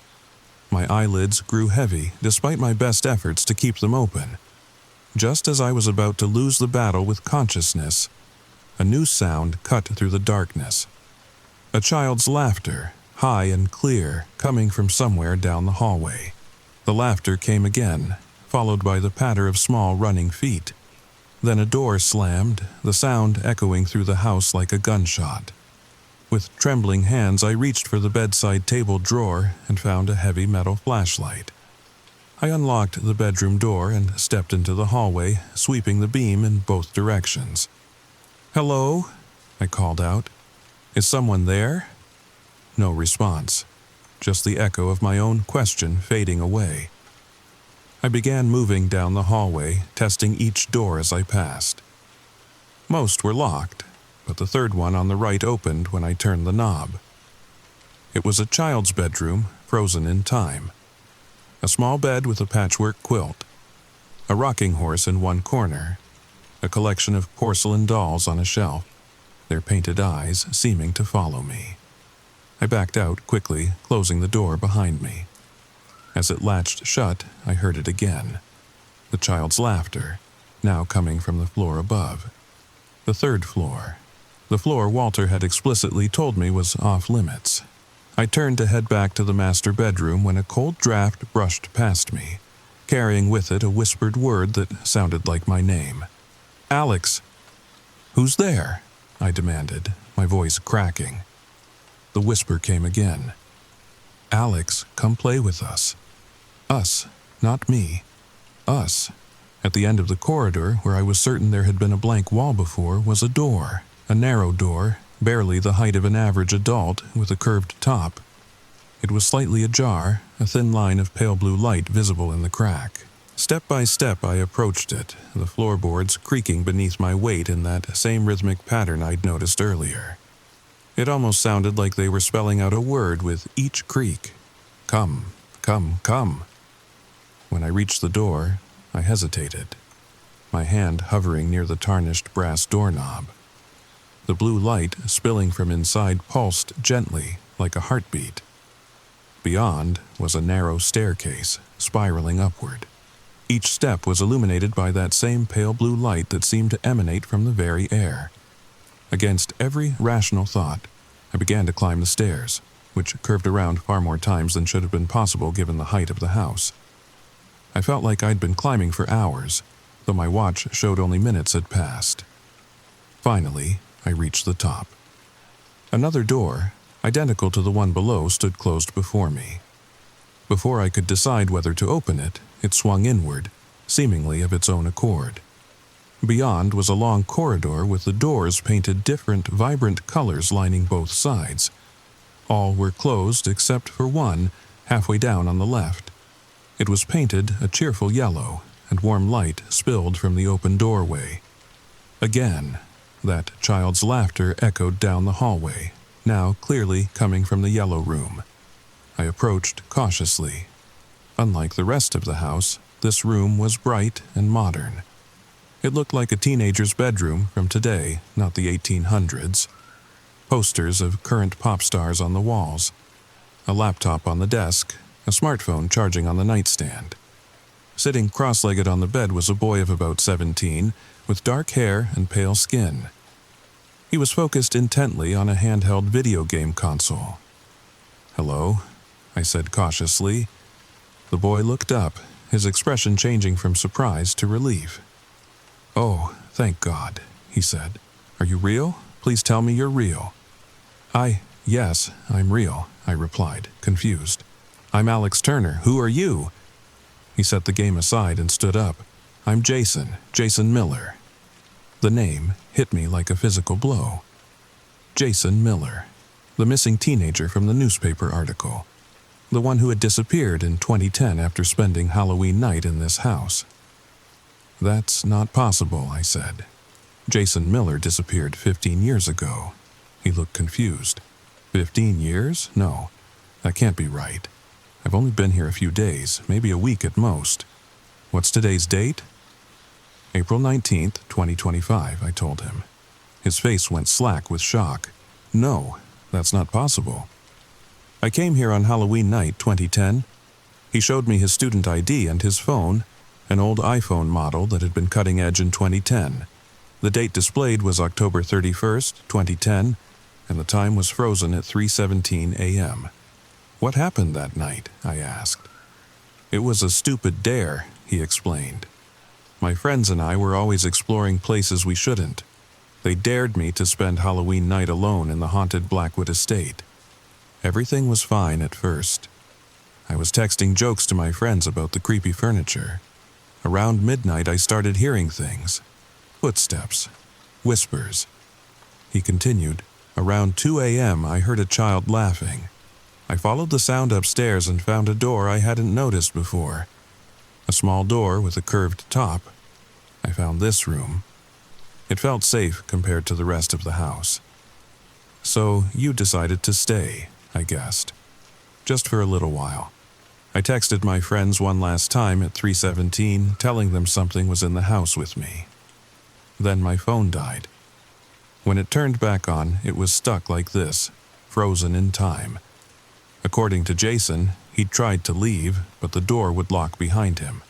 My eyelids grew heavy despite my best efforts to keep them open. Just as I was about to lose the battle with consciousness, a new sound cut through the darkness. A child's laughter, high and clear, coming from somewhere down the hallway. The laughter came again, followed by the patter of small running feet. Then a door slammed, the sound echoing through the house like a gunshot. With trembling hands, I reached for the bedside table drawer and found a heavy metal flashlight. I unlocked the bedroom door and stepped into the hallway, sweeping the beam in both directions. "Hello?" I called out. "Is someone there?" No response, just the echo of my own question fading away. I began moving down the hallway, testing each door as I passed. Most were locked, but the third one on the right opened when I turned the knob. It was a child's bedroom, frozen in time. A small bed with a patchwork quilt. a rocking horse in one corner, a collection of porcelain dolls on a shelf, their painted eyes seeming to follow me. I backed out quickly, closing the door behind me. As it latched shut, I heard it again. The child's laughter, now coming from the floor above. The third floor. The floor Walter had explicitly told me was off limits. I turned to head back to the master bedroom when a cold draft brushed past me, carrying with it a whispered word that sounded like my name. "Alex!" "Who's there?" I demanded, my voice cracking. The whisper came again. "Alex, come play with us." Us, not me. Us. At the end of the corridor, where I was certain there had been a blank wall before, was a door, a narrow door, barely the height of an average adult, with a curved top. It was slightly ajar, a thin line of pale blue light visible in the crack. Step by step I approached it, the floorboards creaking beneath my weight in that same rhythmic pattern I'd noticed earlier. It almost sounded like they were spelling out a word with each creak. Come, come, come. When I reached the door, I hesitated, my hand hovering near the tarnished brass doorknob. The blue light spilling from inside pulsed gently, like a heartbeat. Beyond was a narrow staircase, spiraling upward. Each step was illuminated by that same pale blue light that seemed to emanate from the very air. Against every rational thought, I began to climb the stairs, which curved around far more times than should have been possible given the height of the house. I felt like I'd been climbing for hours, though my watch showed only minutes had passed. Finally, I reached the top. Another door, identical to the one below, stood closed before me. Before I could decide whether to open it, it swung inward, seemingly of its own accord. Beyond was a long corridor with the doors painted different, vibrant colors lining both sides. All were closed except for one, halfway down on the left. It was painted a cheerful yellow, and warm light spilled from the open doorway. Again, that child's laughter echoed down the hallway, now clearly coming from the yellow room. I approached cautiously. Unlike the rest of the house, this room was bright and modern. It looked like a teenager's bedroom from today, not the 1800s. Posters of current pop stars on the walls, a laptop on the desk, a smartphone charging on the nightstand. Sitting cross-legged on the bed was a boy of about 17, with dark hair and pale skin. He was focused intently on a handheld video game console. "Hello," I said cautiously. The boy looked up, his expression changing from surprise to relief. "Oh, thank God," he said. "Are you real? Please tell me you're real." Yes, I'm real," I replied, confused. "I'm Alex Turner. Who are you?" He set the game aside and stood up. "I'm Jason Miller." The name hit me like a physical blow. Jason Miller, the missing teenager from the newspaper article. The one who had disappeared in 2010 after spending Halloween night in this house. "That's not possible," I said. "Jason Miller disappeared 15 years ago." He looked confused. 15 years? No, that can't be right. I've only been here a few days, maybe a week at most. What's today's date? April 19th, 2025, I told him. His face went slack with shock. "No, that's not possible. I came here on Halloween night 2010. He showed me his student ID and his phone, an old iPhone model that had been cutting edge in 2010. The date displayed was October 31st, 2010, and the time was frozen at 3:17 a.m. "What happened that night?" I asked. "It was a stupid dare," he explained. "My friends and I were always exploring places we shouldn't. They dared me to spend Halloween night alone in the haunted Blackwood estate. Everything was fine at first. I was texting jokes to my friends about the creepy furniture. Around midnight I started hearing things. Footsteps. Whispers." He continued, "Around 2 a.m. I heard a child laughing. I followed the sound upstairs and found a door I hadn't noticed before. A small door with a curved top. I found this room. It felt safe compared to the rest of the house. So you decided to stay, I guessed. Just for a little while." I texted my friends one last time at 3:17, telling them something was in the house with me. Then my phone died. When it turned back on, it was stuck like this, frozen in time. According to Jason, he'd tried to leave, but the door would lock behind him.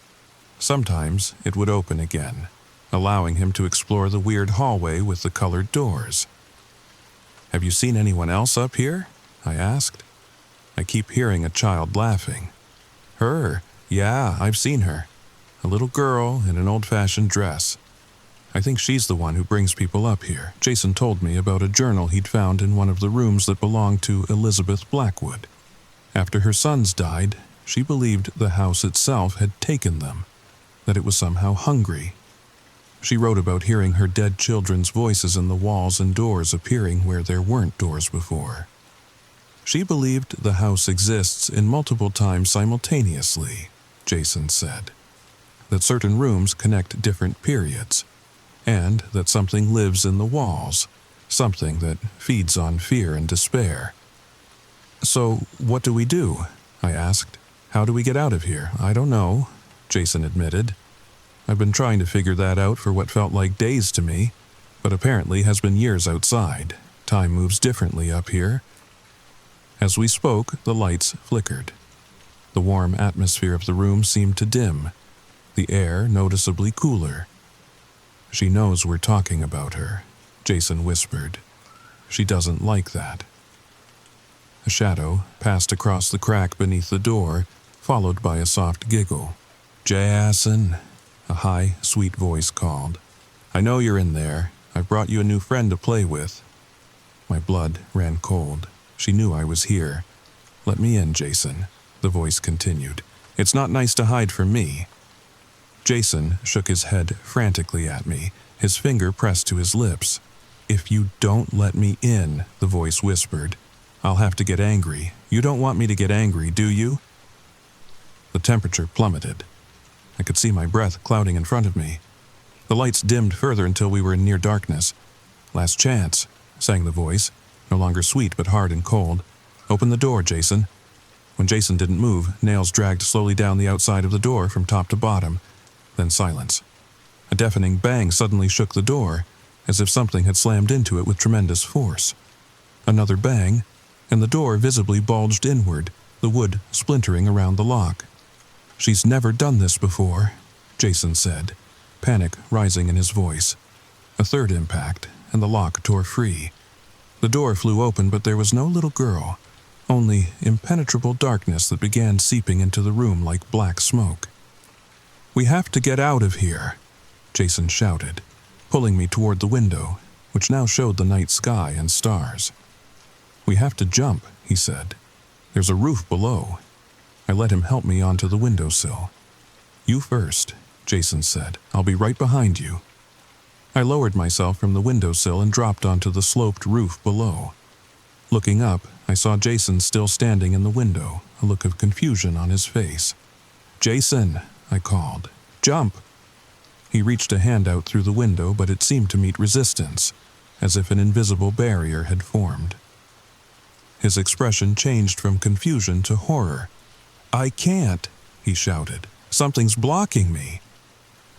Sometimes it would open again, allowing him to explore the weird hallway with the colored doors. "Have you seen anyone else up here?" I asked. I keep hearing a child laughing. "Her? Yeah, I've seen her. A little girl in an old-fashioned dress. I think she's the one who brings people up here." Jason told me about a journal he'd found in one of the rooms that belonged to Elizabeth Blackwood. After her sons died, she believed the house itself had taken them, that it was somehow hungry. She wrote about hearing her dead children's voices in the walls and doors appearing where there weren't doors before. She believed the house exists in multiple times simultaneously, Jason said, that certain rooms connect different periods, and that something lives in the walls, something that feeds on fear and despair. "So, what do we do?" I asked. "How do we get out of here?" "I don't know," Jason admitted. "I've been trying to figure that out for what felt like days to me, but apparently has been years outside. Time moves differently up here." As we spoke, the lights flickered. The warm atmosphere of the room seemed to dim, the air noticeably cooler. "She knows we're talking about her," Jason whispered. "She doesn't like that." A shadow passed across the crack beneath the door, followed by a soft giggle. "Jason," a high, sweet voice called. "I know you're in there. I've brought you a new friend to play with." My blood ran cold. She knew I was here. "Let me in, Jason," the voice continued. "It's not nice to hide from me." Jason shook his head frantically at me, his finger pressed to his lips. "If you don't let me in," the voice whispered, "I'll have to get angry. You don't want me to get angry, do you?" The temperature plummeted. I could see my breath clouding in front of me. The lights dimmed further until we were in near darkness. "Last chance," sang the voice, no longer sweet but hard and cold. "Open the door, Jason." When Jason didn't move, nails dragged slowly down the outside of the door from top to bottom. Then silence. A deafening bang suddenly shook the door, as if something had slammed into it with tremendous force. Another bang, and the door visibly bulged inward, the wood splintering around the lock. "She's never done this before," Jason said, panic rising in his voice. A third impact, and the lock tore free. The door flew open, but there was no little girl, only impenetrable darkness that began seeping into the room like black smoke. "We have to get out of here," Jason shouted, pulling me toward the window, which now showed the night sky and stars. "We have to jump," he said. "There's a roof below." I let him help me onto the windowsill. "You first," Jason said. "I'll be right behind you." I lowered myself from the windowsill and dropped onto the sloped roof below. Looking up, I saw Jason still standing in the window, a look of confusion on his face. "Jason," I called. "Jump!" He reached a hand out through the window, but it seemed to meet resistance, as if an invisible barrier had formed. His expression changed from confusion to horror. "I can't," he shouted. "Something's blocking me."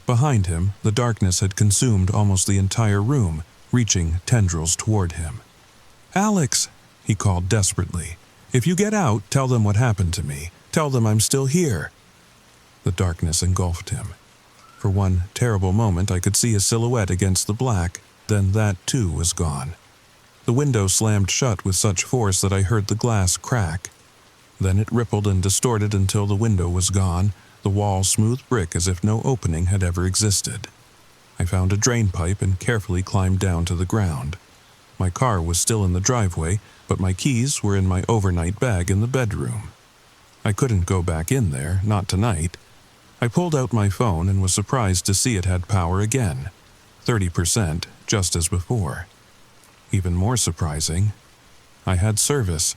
Behind him, the darkness had consumed almost the entire room, reaching tendrils toward him. "Alex," he called desperately. "If you get out, tell them what happened to me. Tell them I'm still here." The darkness engulfed him. For one terrible moment, I could see a silhouette against the black, then that too was gone. The window slammed shut with such force that I heard the glass crack. Then it rippled and distorted until the window was gone, the wall smooth brick as if no opening had ever existed. I found a drain pipe and carefully climbed down to the ground. My car was still in the driveway, but my keys were in my overnight bag in the bedroom. I couldn't go back in there, not tonight. I pulled out my phone and was surprised to see it had power again, 30%, just as before. Even more surprising, I had service.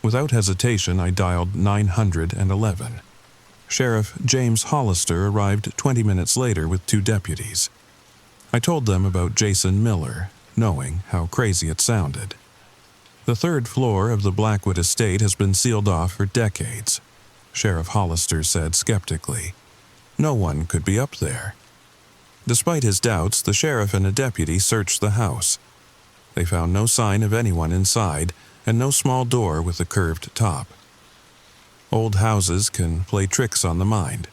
Without hesitation, I dialed 911. Sheriff James Hollister arrived 20 minutes later with 2 deputies. I told them about Jason Miller, knowing how crazy it sounded. The 3rd floor of the Blackwood estate has been sealed off for decades. Sheriff Hollister said skeptically. No one could be up there. Despite his doubts, the sheriff and a deputy searched the house. They found no sign of anyone inside and no small door with a curved top. Old houses can play tricks on the mind,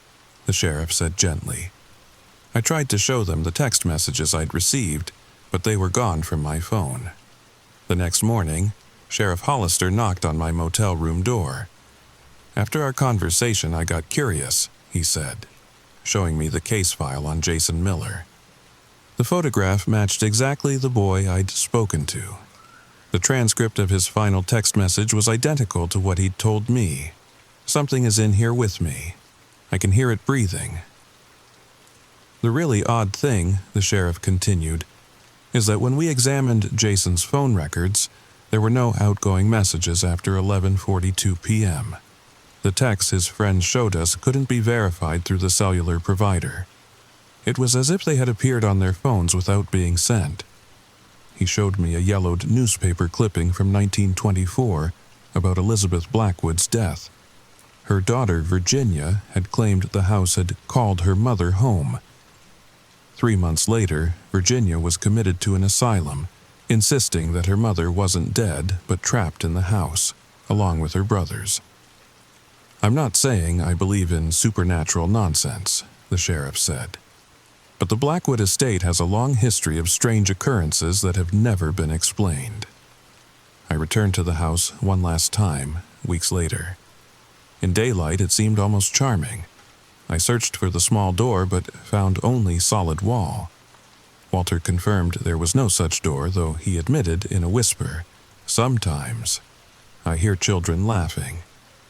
the sheriff said gently. I tried to show them the text messages I'd received, but they were gone from my phone. The next morning, Sheriff Hollister knocked on my motel room door. After our conversation, I got curious, he said, showing me the case file on Jason Miller. The photograph matched exactly the boy I'd spoken to. The transcript of his final text message was identical to what he'd told me. Something is in here with me. I can hear it breathing. The really odd thing, the sheriff continued, is that when we examined Jason's phone records, there were no outgoing messages after 11:42 p.m. The texts his friends showed us couldn't be verified through the cellular provider. It was as if they had appeared on their phones without being sent. He showed me a yellowed newspaper clipping from 1924 about Elizabeth Blackwood's death. Her daughter, Virginia, had claimed the house had called her mother home. 3 months later, Virginia was committed to an asylum, insisting that her mother wasn't dead but trapped in the house, along with her brothers. I'm not saying I believe in supernatural nonsense, the sheriff said. But the Blackwood estate has a long history of strange occurrences that have never been explained. I returned to the house one last time, weeks later. In daylight, it seemed almost charming. I searched for the small door but found only solid wall. Walter confirmed there was no such door, though he admitted in a whisper, "Sometimes I hear children laughing,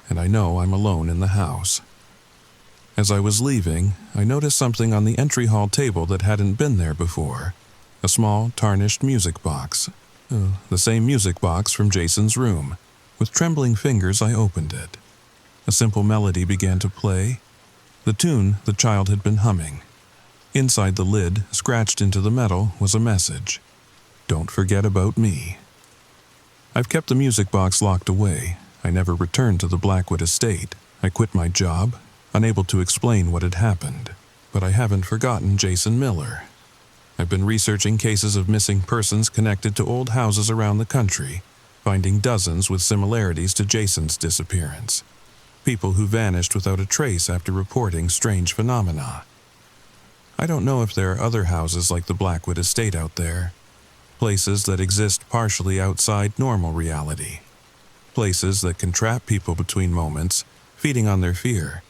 and I know I'm alone in the house." As I was leaving, I noticed something on the entry hall table that hadn't been there before. A small, tarnished music box. The same music box from Jason's room. With trembling fingers, I opened it. A simple melody began to play. The tune the child had been humming. Inside the lid, scratched into the metal, was a message. "Don't forget about me." I've kept the music box locked away. I never returned to the Blackwood estate. I quit my job, unable to explain what had happened. But I haven't forgotten Jason Miller. I've been researching cases of missing persons connected to old houses around the country, finding dozens with similarities to Jason's disappearance. People who vanished without a trace after reporting strange phenomena. I don't know if there are other houses like the Blackwood estate out there. Places that exist partially outside normal reality. Places that can trap people between moments, feeding on their fear.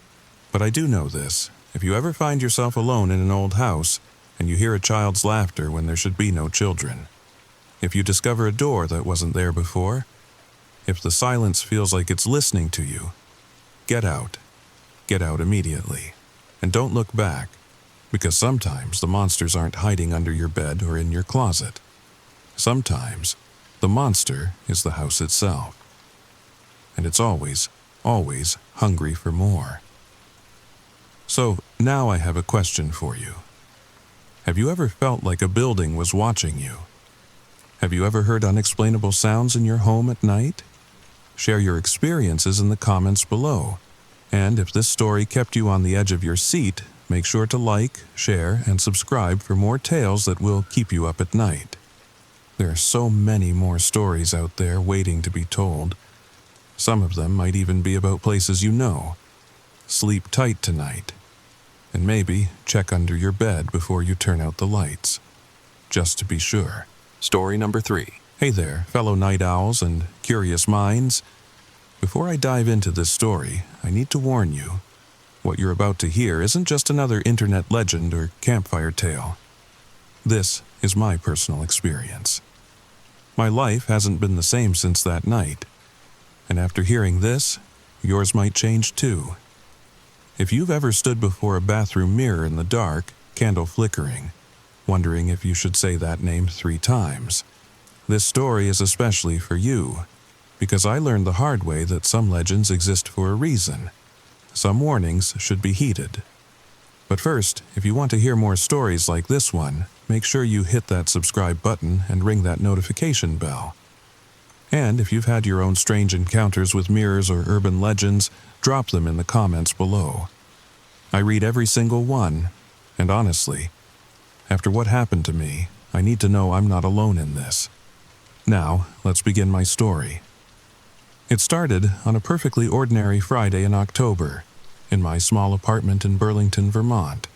But I do know this: if you ever find yourself alone in an old house, and you hear a child's laughter when there should be no children, if you discover a door that wasn't there before, if the silence feels like it's listening to you, get out. Get out immediately. And don't look back, because sometimes the monsters aren't hiding under your bed or in your closet. Sometimes the monster is the house itself. And it's always, always hungry for more. So now I have a question for you. Have you ever felt like a building was watching you? Have you ever heard unexplainable sounds in your home at night? Share your experiences in the comments below. And if this story kept you on the edge of your seat, make sure to like, share, and subscribe for more tales that will keep you up at night. There are so many more stories out there waiting to be told. Some of them might even be about places you know. Sleep tight tonight. And maybe check under your bed before you turn out the lights. Just to be sure. Story number 3. Hey there, fellow night owls and curious minds. Before I dive into this story, I need to warn you. What you're about to hear isn't just another internet legend or campfire tale. This is my personal experience. My life hasn't been the same since that night. And after hearing this, yours might change too. If you've ever stood before a bathroom mirror in the dark, candle flickering, wondering if you should say that name 3 times, this story is especially for you, because I learned the hard way that some legends exist for a reason. Some warnings should be heeded. But first, if you want to hear more stories like this one, make sure you hit that subscribe button and ring that notification bell. And if you've had your own strange encounters with mirrors or urban legends, drop them in the comments below. I read every single one, and honestly, after what happened to me, I need to know I'm not alone in this. Now, let's begin my story. It started on a perfectly ordinary Friday in October, in my small apartment in Burlington, Vermont.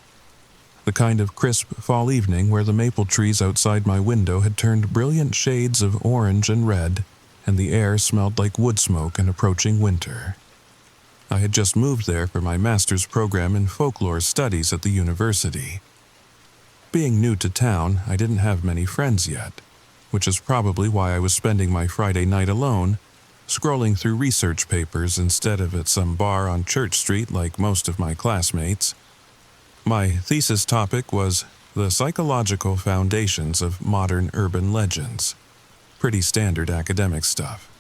The kind of crisp fall evening where the maple trees outside my window had turned brilliant shades of orange and red, and the air smelled like wood smoke and approaching winter. I had just moved there for my master's program in folklore studies at the university. Being new to town, I didn't have many friends yet, which is probably why I was spending my Friday night alone, scrolling through research papers instead of at some bar on Church Street like most of my classmates. My thesis topic was the psychological foundations of modern urban legends. Pretty standard academic stuff.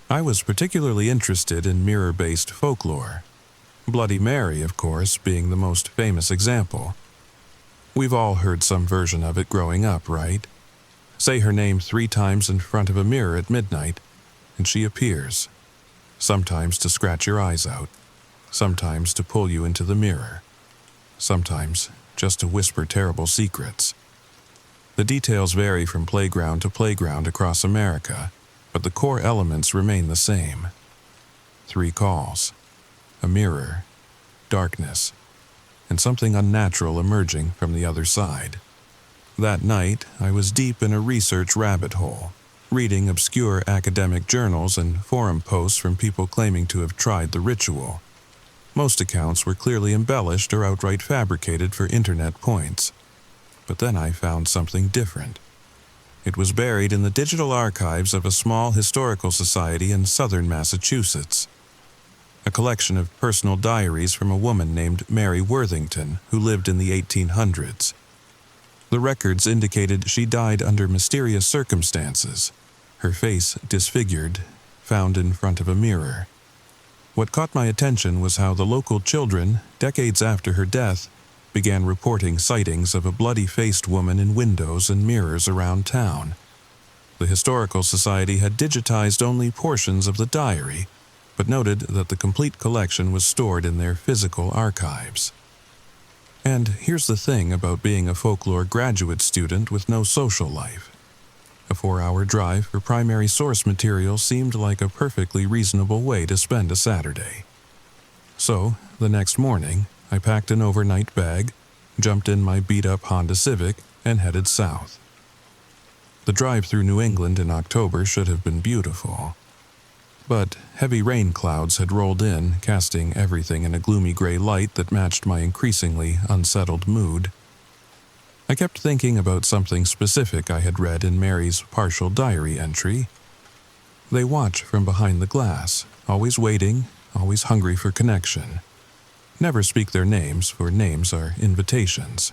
I was particularly interested in mirror-based folklore. Bloody Mary, of course, being the most famous example. We've all heard some version of it growing up, right? Say her name 3 times in front of a mirror at midnight, and she appears. Sometimes to scratch your eyes out, sometimes to pull you into the mirror, sometimes just to whisper terrible secrets. The details vary from playground to playground across America, but the core elements remain the same. 3 calls, a mirror, darkness, and something unnatural emerging from the other side. That night, I was deep in a research rabbit hole, reading obscure academic journals and forum posts from people claiming to have tried the ritual. Most accounts were clearly embellished or outright fabricated for internet points. But then I found something different. It was buried in the digital archives of a small historical society in southern Massachusetts. A collection of personal diaries from a woman named Mary Worthington who lived in the 1800s. The records indicated she died under mysterious circumstances, her face disfigured, found in front of a mirror. What caught my attention was how the local children, decades after her death, began reporting sightings of a bloody-faced woman in windows and mirrors around town. The Historical Society had digitized only portions of the diary, but noted that the complete collection was stored in their physical archives. And here's the thing about being a folklore graduate student with no social life. A 4-hour drive for primary source material seemed like a perfectly reasonable way to spend a Saturday. So, the next morning, I packed an overnight bag, jumped in my beat-up Honda Civic, and headed south. The drive through New England in October should have been beautiful. But heavy rain clouds had rolled in, casting everything in a gloomy gray light that matched my increasingly unsettled mood. I kept thinking about something specific I had read in Mary's partial diary entry. They watch from behind the glass, always waiting, always hungry for connection. Never speak their names, for names are invitations.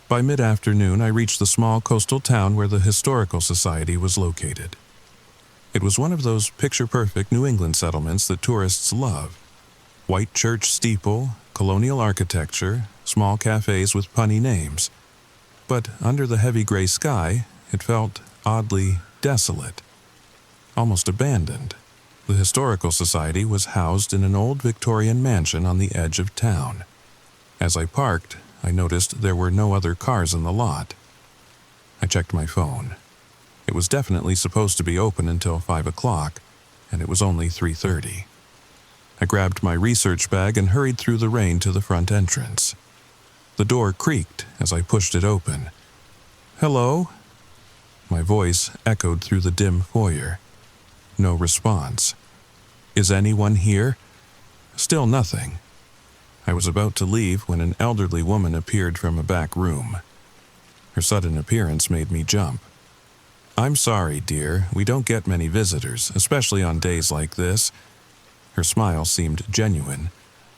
By mid-afternoon, I reached the small coastal town where the Historical Society was located. It was one of those picture-perfect New England settlements that tourists love. White church steeple, colonial architecture, small cafes with punny names. But under the heavy gray sky, it felt oddly desolate, almost abandoned. The Historical Society was housed in an old Victorian mansion on the edge of town. As I parked, I noticed there were no other cars in the lot. I checked my phone. It was definitely supposed to be open until 5 o'clock, and it was only 3:30. I grabbed my research bag and hurried through the rain to the front entrance. The door creaked as I pushed it open. "Hello?" My voice echoed through the dim foyer. No response. "Is anyone here?" Still nothing. I was about to leave when an elderly woman appeared from a back room. Her sudden appearance made me jump. "I'm sorry, dear, we don't get many visitors, especially on days like this." Her smile seemed genuine,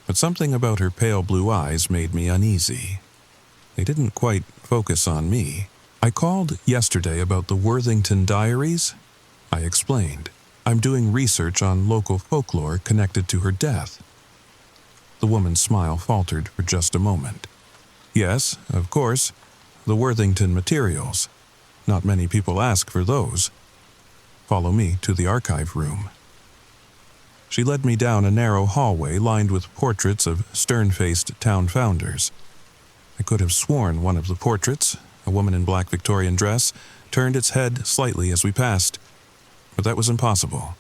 but something about her pale blue eyes made me uneasy. They didn't quite focus on me. "I called yesterday about the Worthington diaries," I explained. "I'm doing research on local folklore connected to her death." The woman's smile faltered for just a moment. "Yes, of course, the Worthington materials. Not many people ask for those." follow me to the archive room. She led me down a narrow hallway lined with portraits of stern-faced town founders. I could have sworn one of the portraits, a woman in black Victorian dress, turned its head slightly as we passed, but that was impossible.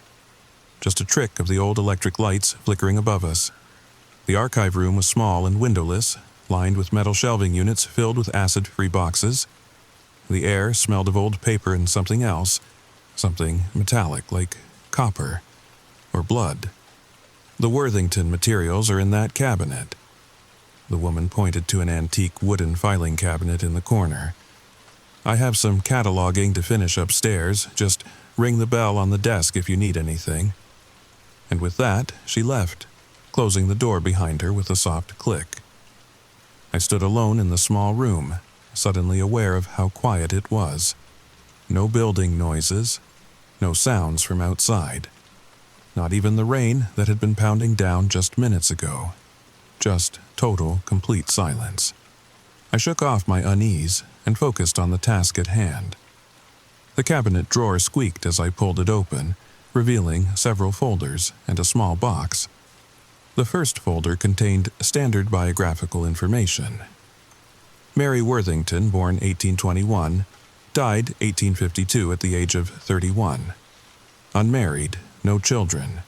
Just a trick of the old electric lights flickering above us. The archive room was small and windowless, lined with metal shelving units filled with acid-free boxes. The air smelled of old paper and something else, something metallic like copper or blood. The Worthington materials are in that cabinet. The woman pointed to an antique wooden filing cabinet in the corner. I have some cataloging to finish upstairs. Just ring the bell on the desk if you need anything. And with that, she left, closing the door behind her with a soft click. I stood alone in the small room, suddenly aware of how quiet it was. No building noises, no sounds from outside. Not even the rain that had been pounding down just minutes ago. Just total, complete silence. I shook off my unease and focused on the task at hand. The cabinet drawer squeaked as I pulled it open, revealing several folders and a small box. The first folder contained standard biographical information. Mary Worthington, born 1821, died 1852 at the age of 31. Unmarried, no children.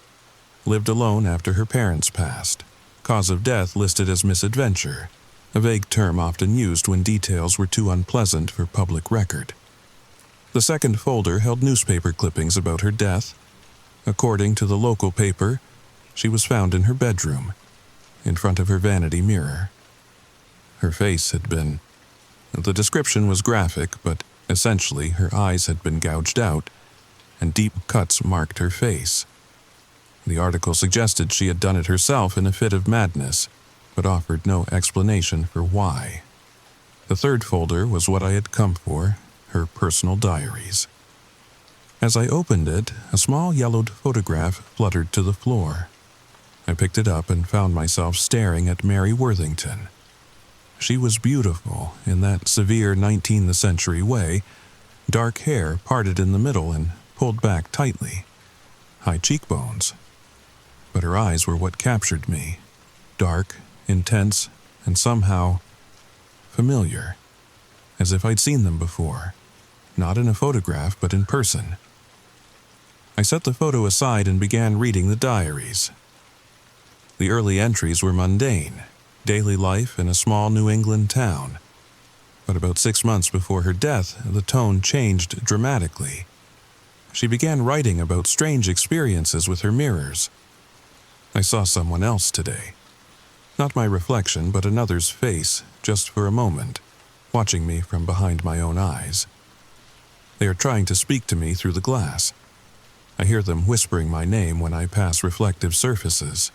Lived alone after her parents passed. Cause of death listed as misadventure, a vague term often used when details were too unpleasant for public record. The second folder held newspaper clippings about her death. According to the local paper, she was found in her bedroom, in front of her vanity mirror. Her face had been... The description was graphic, but essentially her eyes had been gouged out, and deep cuts marked her face. The article suggested she had done it herself in a fit of madness, but offered no explanation for why. The third folder was what I had come for, her personal diaries. As I opened it, a small yellowed photograph fluttered to the floor. I picked it up and found myself staring at Mary Worthington. She was beautiful in that severe 19th century way, dark hair parted in the middle and pulled back tightly, high cheekbones. But her eyes were what captured me, dark, intense, and somehow familiar, as if I'd seen them before, not in a photograph but in person. I set the photo aside and began reading the diaries. The early entries were mundane, daily life in a small New England town. But about 6 months before her death, the tone changed dramatically. She began writing about strange experiences with her mirrors. I saw someone else today. Not my reflection, but another's face, just for a moment, watching me from behind my own eyes. They are trying to speak to me through the glass. I hear them whispering my name when I pass reflective surfaces.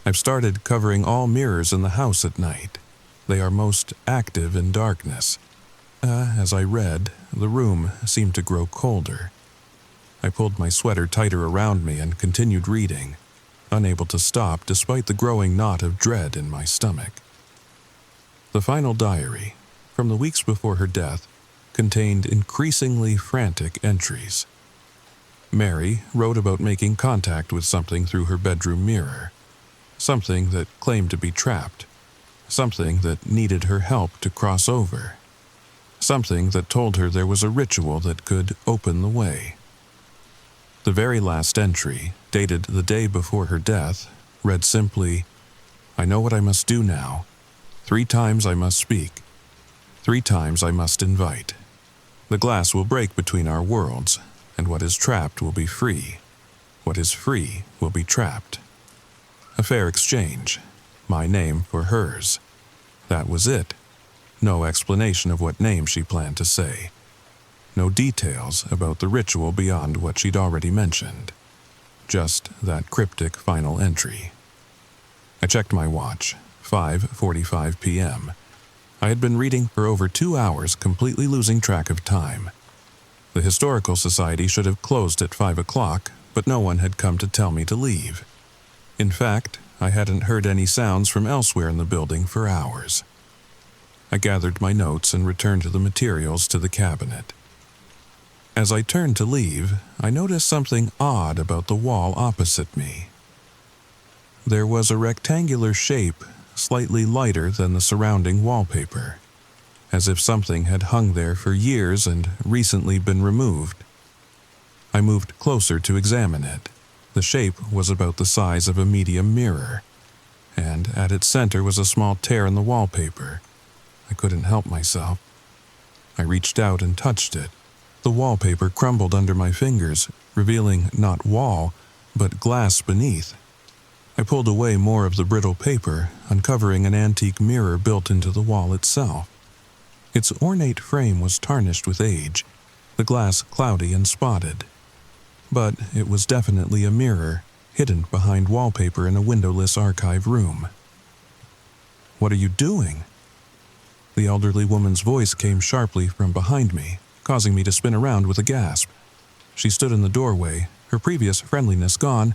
I've started covering all mirrors in the house at night. They are most active in darkness. As I read, the room seemed to grow colder. I pulled my sweater tighter around me and continued reading, unable to stop despite the growing knot of dread in my stomach. The final diary, from the weeks before her death, contained increasingly frantic entries. Mary wrote about making contact with something through her bedroom mirror. Something that claimed to be trapped. Something that needed her help to cross over. Something that told her there was a ritual that could open the way. The very last entry, dated the day before her death, read simply, "I know what I must do now. 3 times I must speak. 3 times I must invite. The glass will break between our worlds, and what is trapped will be free. What is free will be trapped." A fair exchange. My name for hers. That was it. No explanation of what name she planned to say. No details about the ritual beyond what she'd already mentioned. Just that cryptic final entry. I checked my watch. 5:45 p.m. I had been reading for over 2 hours, completely losing track of time. The Historical Society should have closed at 5 o'clock, but no one had come to tell me to leave. In fact, I hadn't heard any sounds from elsewhere in the building for hours. I gathered my notes and returned the materials to the cabinet. As I turned to leave, I noticed something odd about the wall opposite me. There was a rectangular shape, slightly lighter than the surrounding wallpaper, as if something had hung there for years and recently been removed. I moved closer to examine it. The shape was about the size of a medium mirror, and at its center was a small tear in the wallpaper. I couldn't help myself. I reached out and touched it. The wallpaper crumbled under my fingers, revealing not wall, but glass beneath. I pulled away more of the brittle paper, uncovering an antique mirror built into the wall itself. Its ornate frame was tarnished with age, the glass cloudy and spotted. But it was definitely a mirror, hidden behind wallpaper in a windowless archive room. "What are you doing?" The elderly woman's voice came sharply from behind me, causing me to spin around with a gasp. She stood in the doorway, her previous friendliness gone.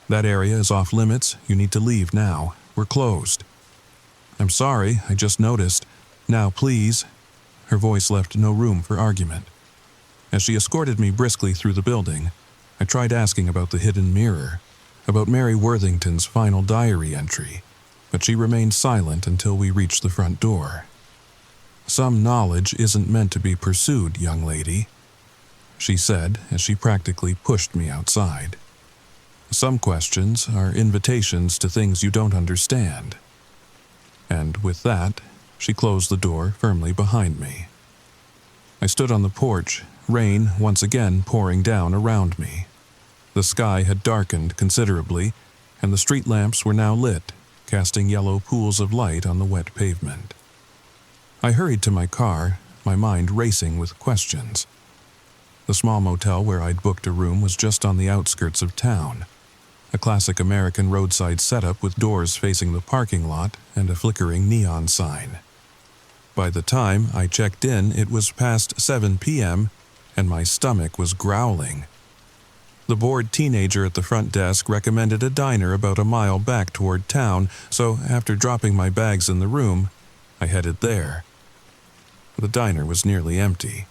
"That area is off limits. You need to leave now. We're closed." "I'm sorry, I just noticed. Now, please." Her voice left no room for argument. As she escorted me briskly through the building, I tried asking about the hidden mirror, about Mary Worthington's final diary entry, but she remained silent until we reached the front door. "Some knowledge isn't meant to be pursued, young lady," she said as she practically pushed me outside. "Some questions are invitations to things you don't understand." And with that, she closed the door firmly behind me. I stood on the porch, rain once again pouring down around me. The sky had darkened considerably, and the street lamps were now lit, casting yellow pools of light on the wet pavement. I hurried to my car, my mind racing with questions. The small motel where I'd booked a room was just on the outskirts of town, a classic American roadside setup with doors facing the parking lot and a flickering neon sign. By the time I checked in, it was past 7 p.m., and my stomach was growling. The bored teenager at the front desk recommended a diner about a mile back toward town, so after dropping my bags in the room, I headed there. The diner was nearly empty,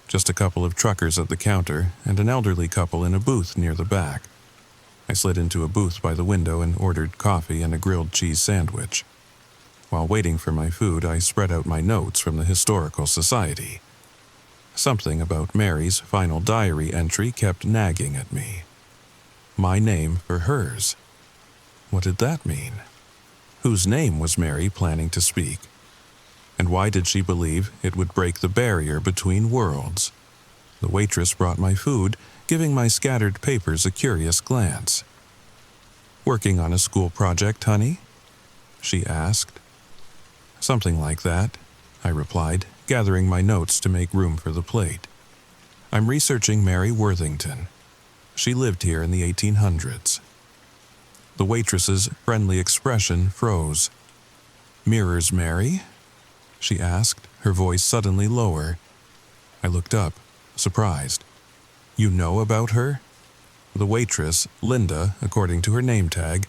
just a couple of truckers at the counter and an elderly couple in a booth near the back. I slid into a booth by the window and ordered coffee and a grilled cheese sandwich. While waiting for my food, I spread out my notes from the Historical Society. Something about Mary's final diary entry kept nagging at me. My name for hers. What did that mean? Whose name was Mary planning to speak? And why did she believe it would break the barrier between worlds? The waitress brought my food, giving my scattered papers a curious glance. "Working on a school project, honey?" she asked. "Something like that," I replied, gathering my notes to make room for the plate. "I'm researching Mary Worthington. She lived here in the 1800s. The waitress's friendly expression froze. "Mirrors, Mary?" she asked, her voice suddenly lower. I looked up, surprised. "You know about her?" The waitress, Linda, according to her name tag,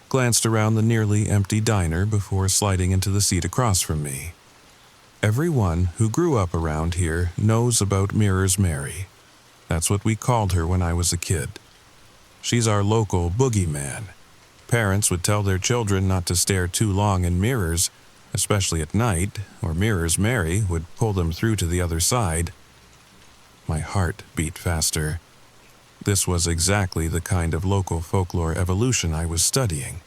glanced around the nearly empty diner before sliding into the seat across from me. "Everyone who grew up around here knows about Mirrors Mary. That's what we called her when I was a kid. She's our local boogeyman. Parents would tell their children not to stare too long in mirrors, especially at night, or Mirrors Mary would pull them through to the other side." My heart beat faster. This was exactly the kind of local folklore evolution I was studying.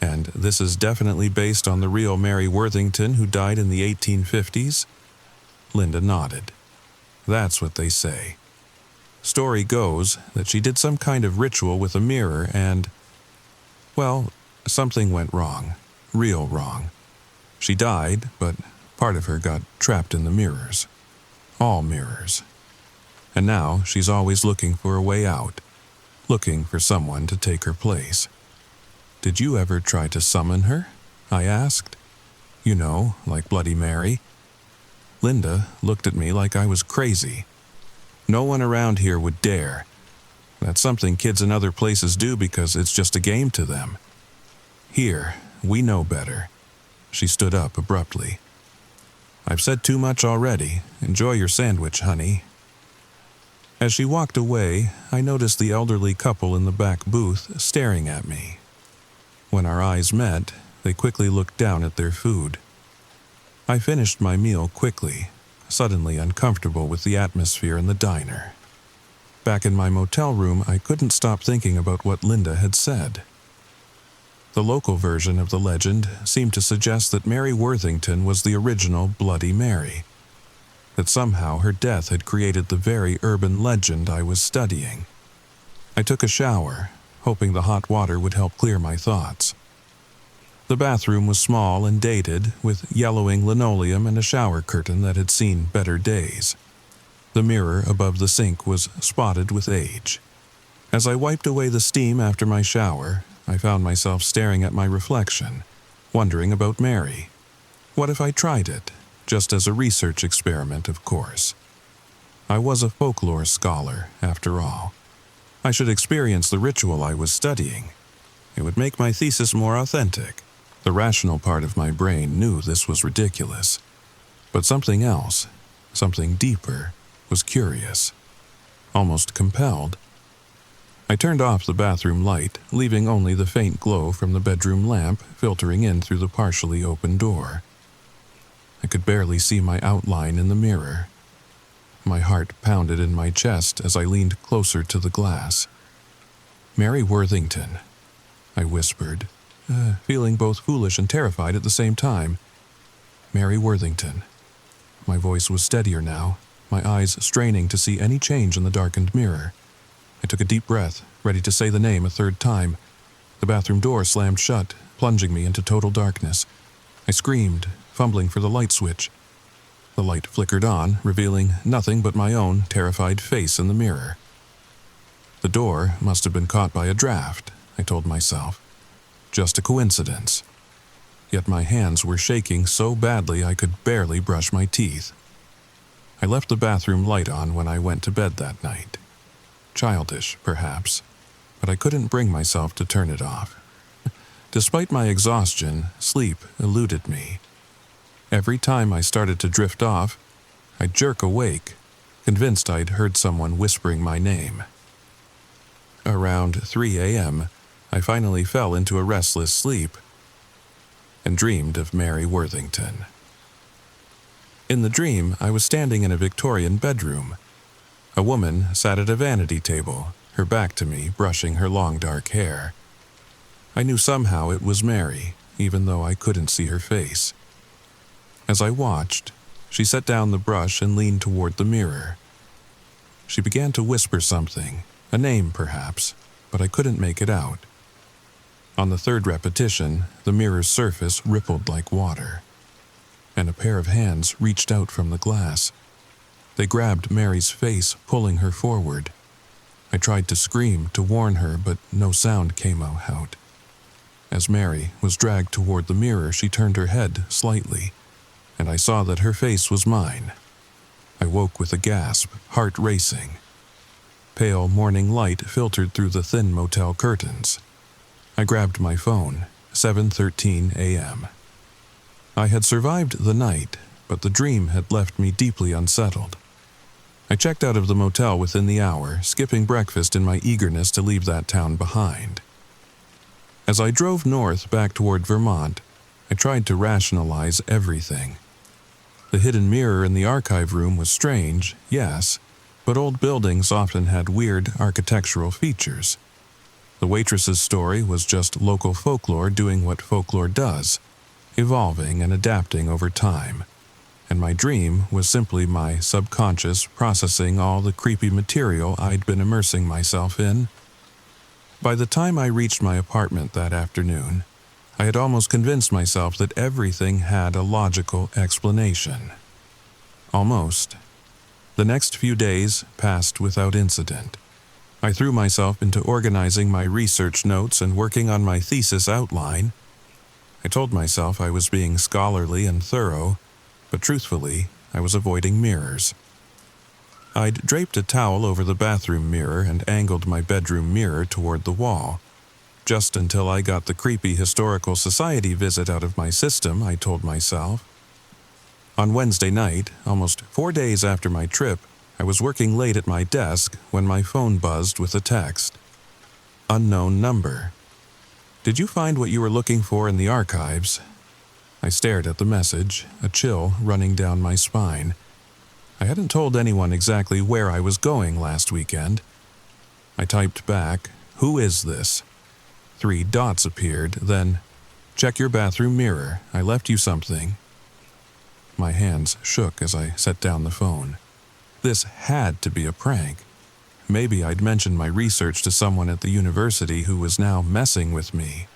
"And this is definitely based on the real Mary Worthington who died in the 1850s? Linda nodded. "That's what they say. Story goes that she did some kind of ritual with a mirror and, well, something went wrong. Real wrong. She died, but part of her got trapped in the mirrors. All mirrors. And now she's always looking for a way out, looking for someone to take her place." "Did you ever try to summon her?" I asked. "You know, like Bloody Mary?" Linda looked at me like I was crazy. "No one around here would dare. That's something kids in other places do because it's just a game to them. Here, we know better." She stood up abruptly. "I've said too much already. Enjoy your sandwich, honey." As she walked away, I noticed the elderly couple in the back booth staring at me. When our eyes met, they quickly looked down at their food. I finished my meal quickly, suddenly uncomfortable with the atmosphere in the diner. Back in my motel room, I couldn't stop thinking about what Linda had said. The local version of the legend seemed to suggest that Mary Worthington was the original Bloody Mary, that somehow her death had created the very urban legend I was studying. I took a shower, hoping the hot water would help clear my thoughts. The bathroom was small and dated, with yellowing linoleum and a shower curtain that had seen better days. The mirror above the sink was spotted with age. As I wiped away the steam after my shower, I found myself staring at my reflection, wondering about Mary. What if I tried it? Just as a research experiment, of course. I was a folklore scholar, after all. I should experience the ritual I was studying. It would make my thesis more authentic. The rational part of my brain knew this was ridiculous. But something else, something deeper, was curious, almost compelled. I turned off the bathroom light, leaving only the faint glow from the bedroom lamp filtering in through the partially open door. I could barely see my outline in the mirror. My heart pounded in my chest as I leaned closer to the glass. "Mary Worthington," I whispered, feeling both foolish and terrified at the same time. "Mary Worthington." My voice was steadier now, my eyes straining to see any change in the darkened mirror. I took a deep breath, ready to say the name a third time. The bathroom door slammed shut, plunging me into total darkness. I screamed, fumbling for the light switch. The light flickered on, revealing nothing but my own terrified face in the mirror. The door must have been caught by a draft, I told myself. Just a coincidence. Yet my hands were shaking so badly I could barely brush my teeth. I left the bathroom light on when I went to bed that night. Childish, perhaps, but I couldn't bring myself to turn it off. Despite my exhaustion, sleep eluded me. Every time I started to drift off, I'd jerk awake, convinced I'd heard someone whispering my name. Around 3 a.m., I finally fell into a restless sleep and dreamed of Mary Worthington. In the dream, I was standing in a Victorian bedroom. A woman sat at a vanity table, her back to me, brushing her long dark hair. I knew somehow it was Mary, even though I couldn't see her face. As I watched, she set down the brush and leaned toward the mirror. She began to whisper something, a name perhaps, but I couldn't make it out. On the third repetition, the mirror's surface rippled like water, and a pair of hands reached out from the glass. They grabbed Mary's face, pulling her forward. I tried to scream to warn her, but no sound came out. As Mary was dragged toward the mirror, she turned her head slightly, and I saw that her face was mine. I woke with a gasp, heart racing. Pale morning light filtered through the thin motel curtains. I grabbed my phone, 7:13 a.m. I had survived the night, but the dream had left me deeply unsettled. I checked out of the motel within the hour, skipping breakfast in my eagerness to leave that town behind. As I drove north back toward Vermont, I tried to rationalize everything. The hidden mirror in the archive room was strange, yes, but old buildings often had weird architectural features. The waitress's story was just local folklore doing what folklore does, evolving and adapting over time. And my dream was simply my subconscious processing all the creepy material I'd been immersing myself in. By the time I reached my apartment that afternoon, I had almost convinced myself that everything had a logical explanation. Almost. The next few days passed without incident. I threw myself into organizing my research notes and working on my thesis outline. I told myself I was being scholarly and thorough, but truthfully, I was avoiding mirrors. I'd draped a towel over the bathroom mirror and angled my bedroom mirror toward the wall. Just until I got the creepy historical society visit out of my system, I told myself. On Wednesday night, almost 4 days after my trip, I was working late at my desk when my phone buzzed with a text. Unknown number. Did you find what you were looking for in the archives? I stared at the message, a chill running down my spine. I hadn't told anyone exactly where I was going last weekend. I typed back, "Who is this?" 3 dots appeared, then, "Check your bathroom mirror. I left you something." My hands shook as I set down the phone. This had to be a prank. Maybe I'd mentioned my research to someone at the university who was now messing with me.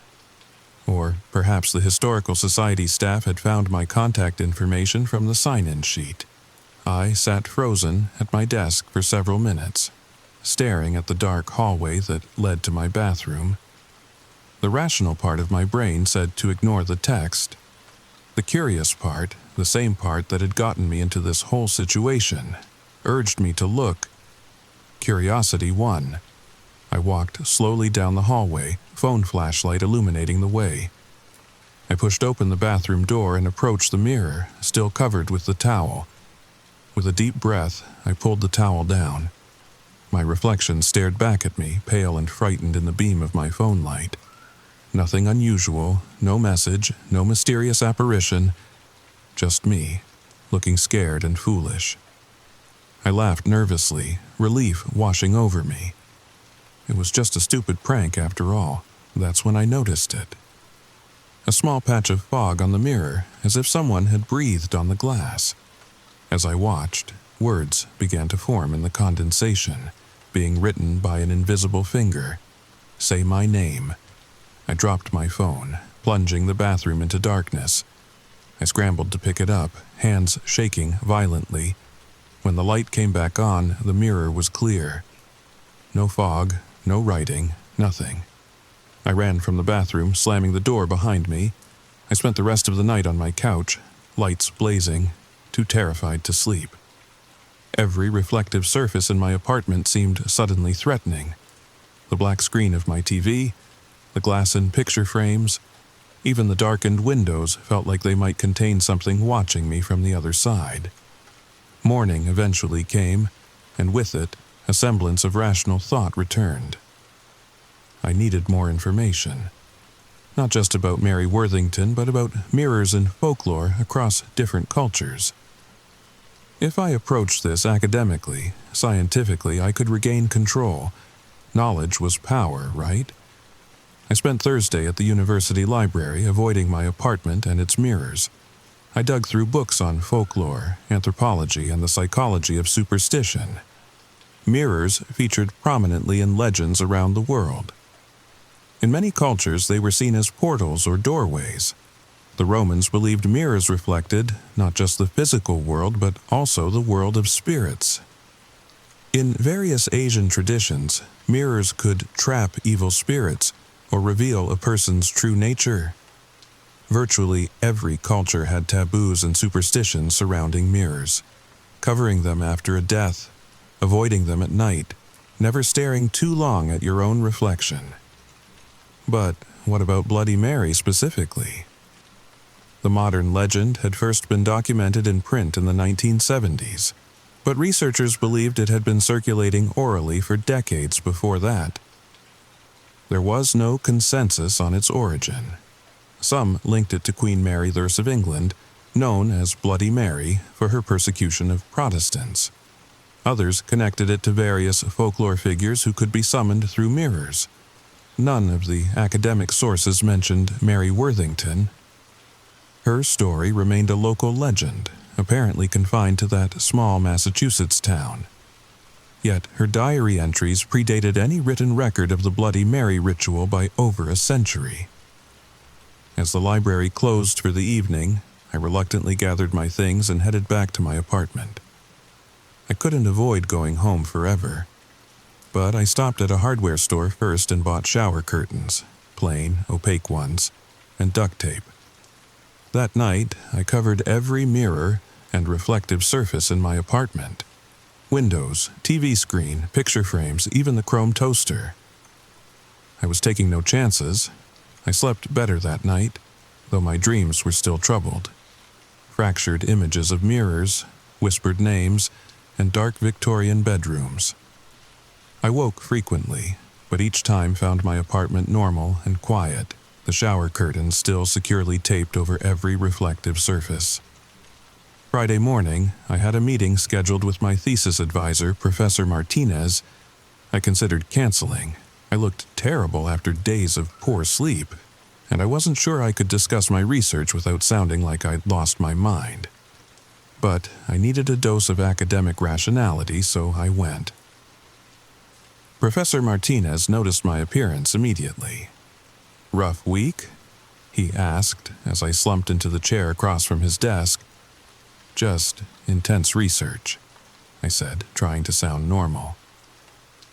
Or perhaps the Historical Society staff had found my contact information from the sign-in sheet. I sat frozen at my desk for several minutes, staring at the dark hallway that led to my bathroom. The rational part of my brain said to ignore the text. The curious part, the same part that had gotten me into this whole situation, urged me to look. Curiosity won. I walked slowly down the hallway, phone flashlight illuminating the way. I pushed open the bathroom door and approached the mirror, still covered with the towel. With a deep breath, I pulled the towel down. My reflection stared back at me, pale and frightened in the beam of my phone light. Nothing unusual, no message, no mysterious apparition, just me, looking scared and foolish. I laughed nervously, relief washing over me. It was just a stupid prank after all. That's when I noticed it. A small patch of fog on the mirror, as if someone had breathed on the glass. As I watched, words began to form in the condensation, being written by an invisible finger. "Say my name." I dropped my phone, plunging the bathroom into darkness. I scrambled to pick it up, hands shaking violently. When the light came back on, the mirror was clear. No fog, no writing, nothing. I ran from the bathroom, slamming the door behind me. I spent the rest of the night on my couch, lights blazing, too terrified to sleep. Every reflective surface in my apartment seemed suddenly threatening. The black screen of my TV, the glass in picture frames, even the darkened windows felt like they might contain something watching me from the other side. Morning eventually came, and with it, a semblance of rational thought returned. I needed more information. Not just about Mary Worthington, but about mirrors and folklore across different cultures. If I approached this academically, scientifically, I could regain control. Knowledge was power, right? I spent Thursday at the university library, avoiding my apartment and its mirrors. I dug through books on folklore, anthropology, and the psychology of superstition. Mirrors featured prominently in legends around the world. In many cultures, they were seen as portals or doorways. The Romans believed mirrors reflected not just the physical world, but also the world of spirits. In various Asian traditions, mirrors could trap evil spirits or reveal a person's true nature. Virtually every culture had taboos and superstitions surrounding mirrors, covering them after a death, avoiding them at night, never staring too long at your own reflection. But what about Bloody Mary specifically? The modern legend had first been documented in print in the 1970s, but researchers believed it had been circulating orally for decades before that. There was no consensus on its origin. Some linked it to Queen Mary I of England, known as Bloody Mary for her persecution of Protestants. Others connected it to various folklore figures who could be summoned through mirrors. None of the academic sources mentioned Mary Worthington. Her story remained a local legend, apparently confined to that small Massachusetts town. Yet her diary entries predated any written record of the Bloody Mary ritual by over a century. As the library closed for the evening, I reluctantly gathered my things and headed back to my apartment. I couldn't avoid going home forever, but I stopped at a hardware store first and bought shower curtains, plain, opaque ones, and duct tape. That night, I covered every mirror and reflective surface in my apartment. Windows, TV screen, picture frames, even the chrome toaster. I was taking no chances. I slept better that night, though my dreams were still troubled. Fractured images of mirrors, whispered names, and dark Victorian bedrooms. I woke frequently, but each time found my apartment normal and quiet, the shower curtains still securely taped over every reflective surface. Friday morning, I had a meeting scheduled with my thesis advisor, Professor Martinez. I considered canceling. I looked terrible after days of poor sleep, and I wasn't sure I could discuss my research without sounding like I'd lost my mind. But I needed a dose of academic rationality, so I went. Professor Martinez noticed my appearance immediately. "Rough week?" he asked as I slumped into the chair across from his desk. "Just intense research," I said, trying to sound normal.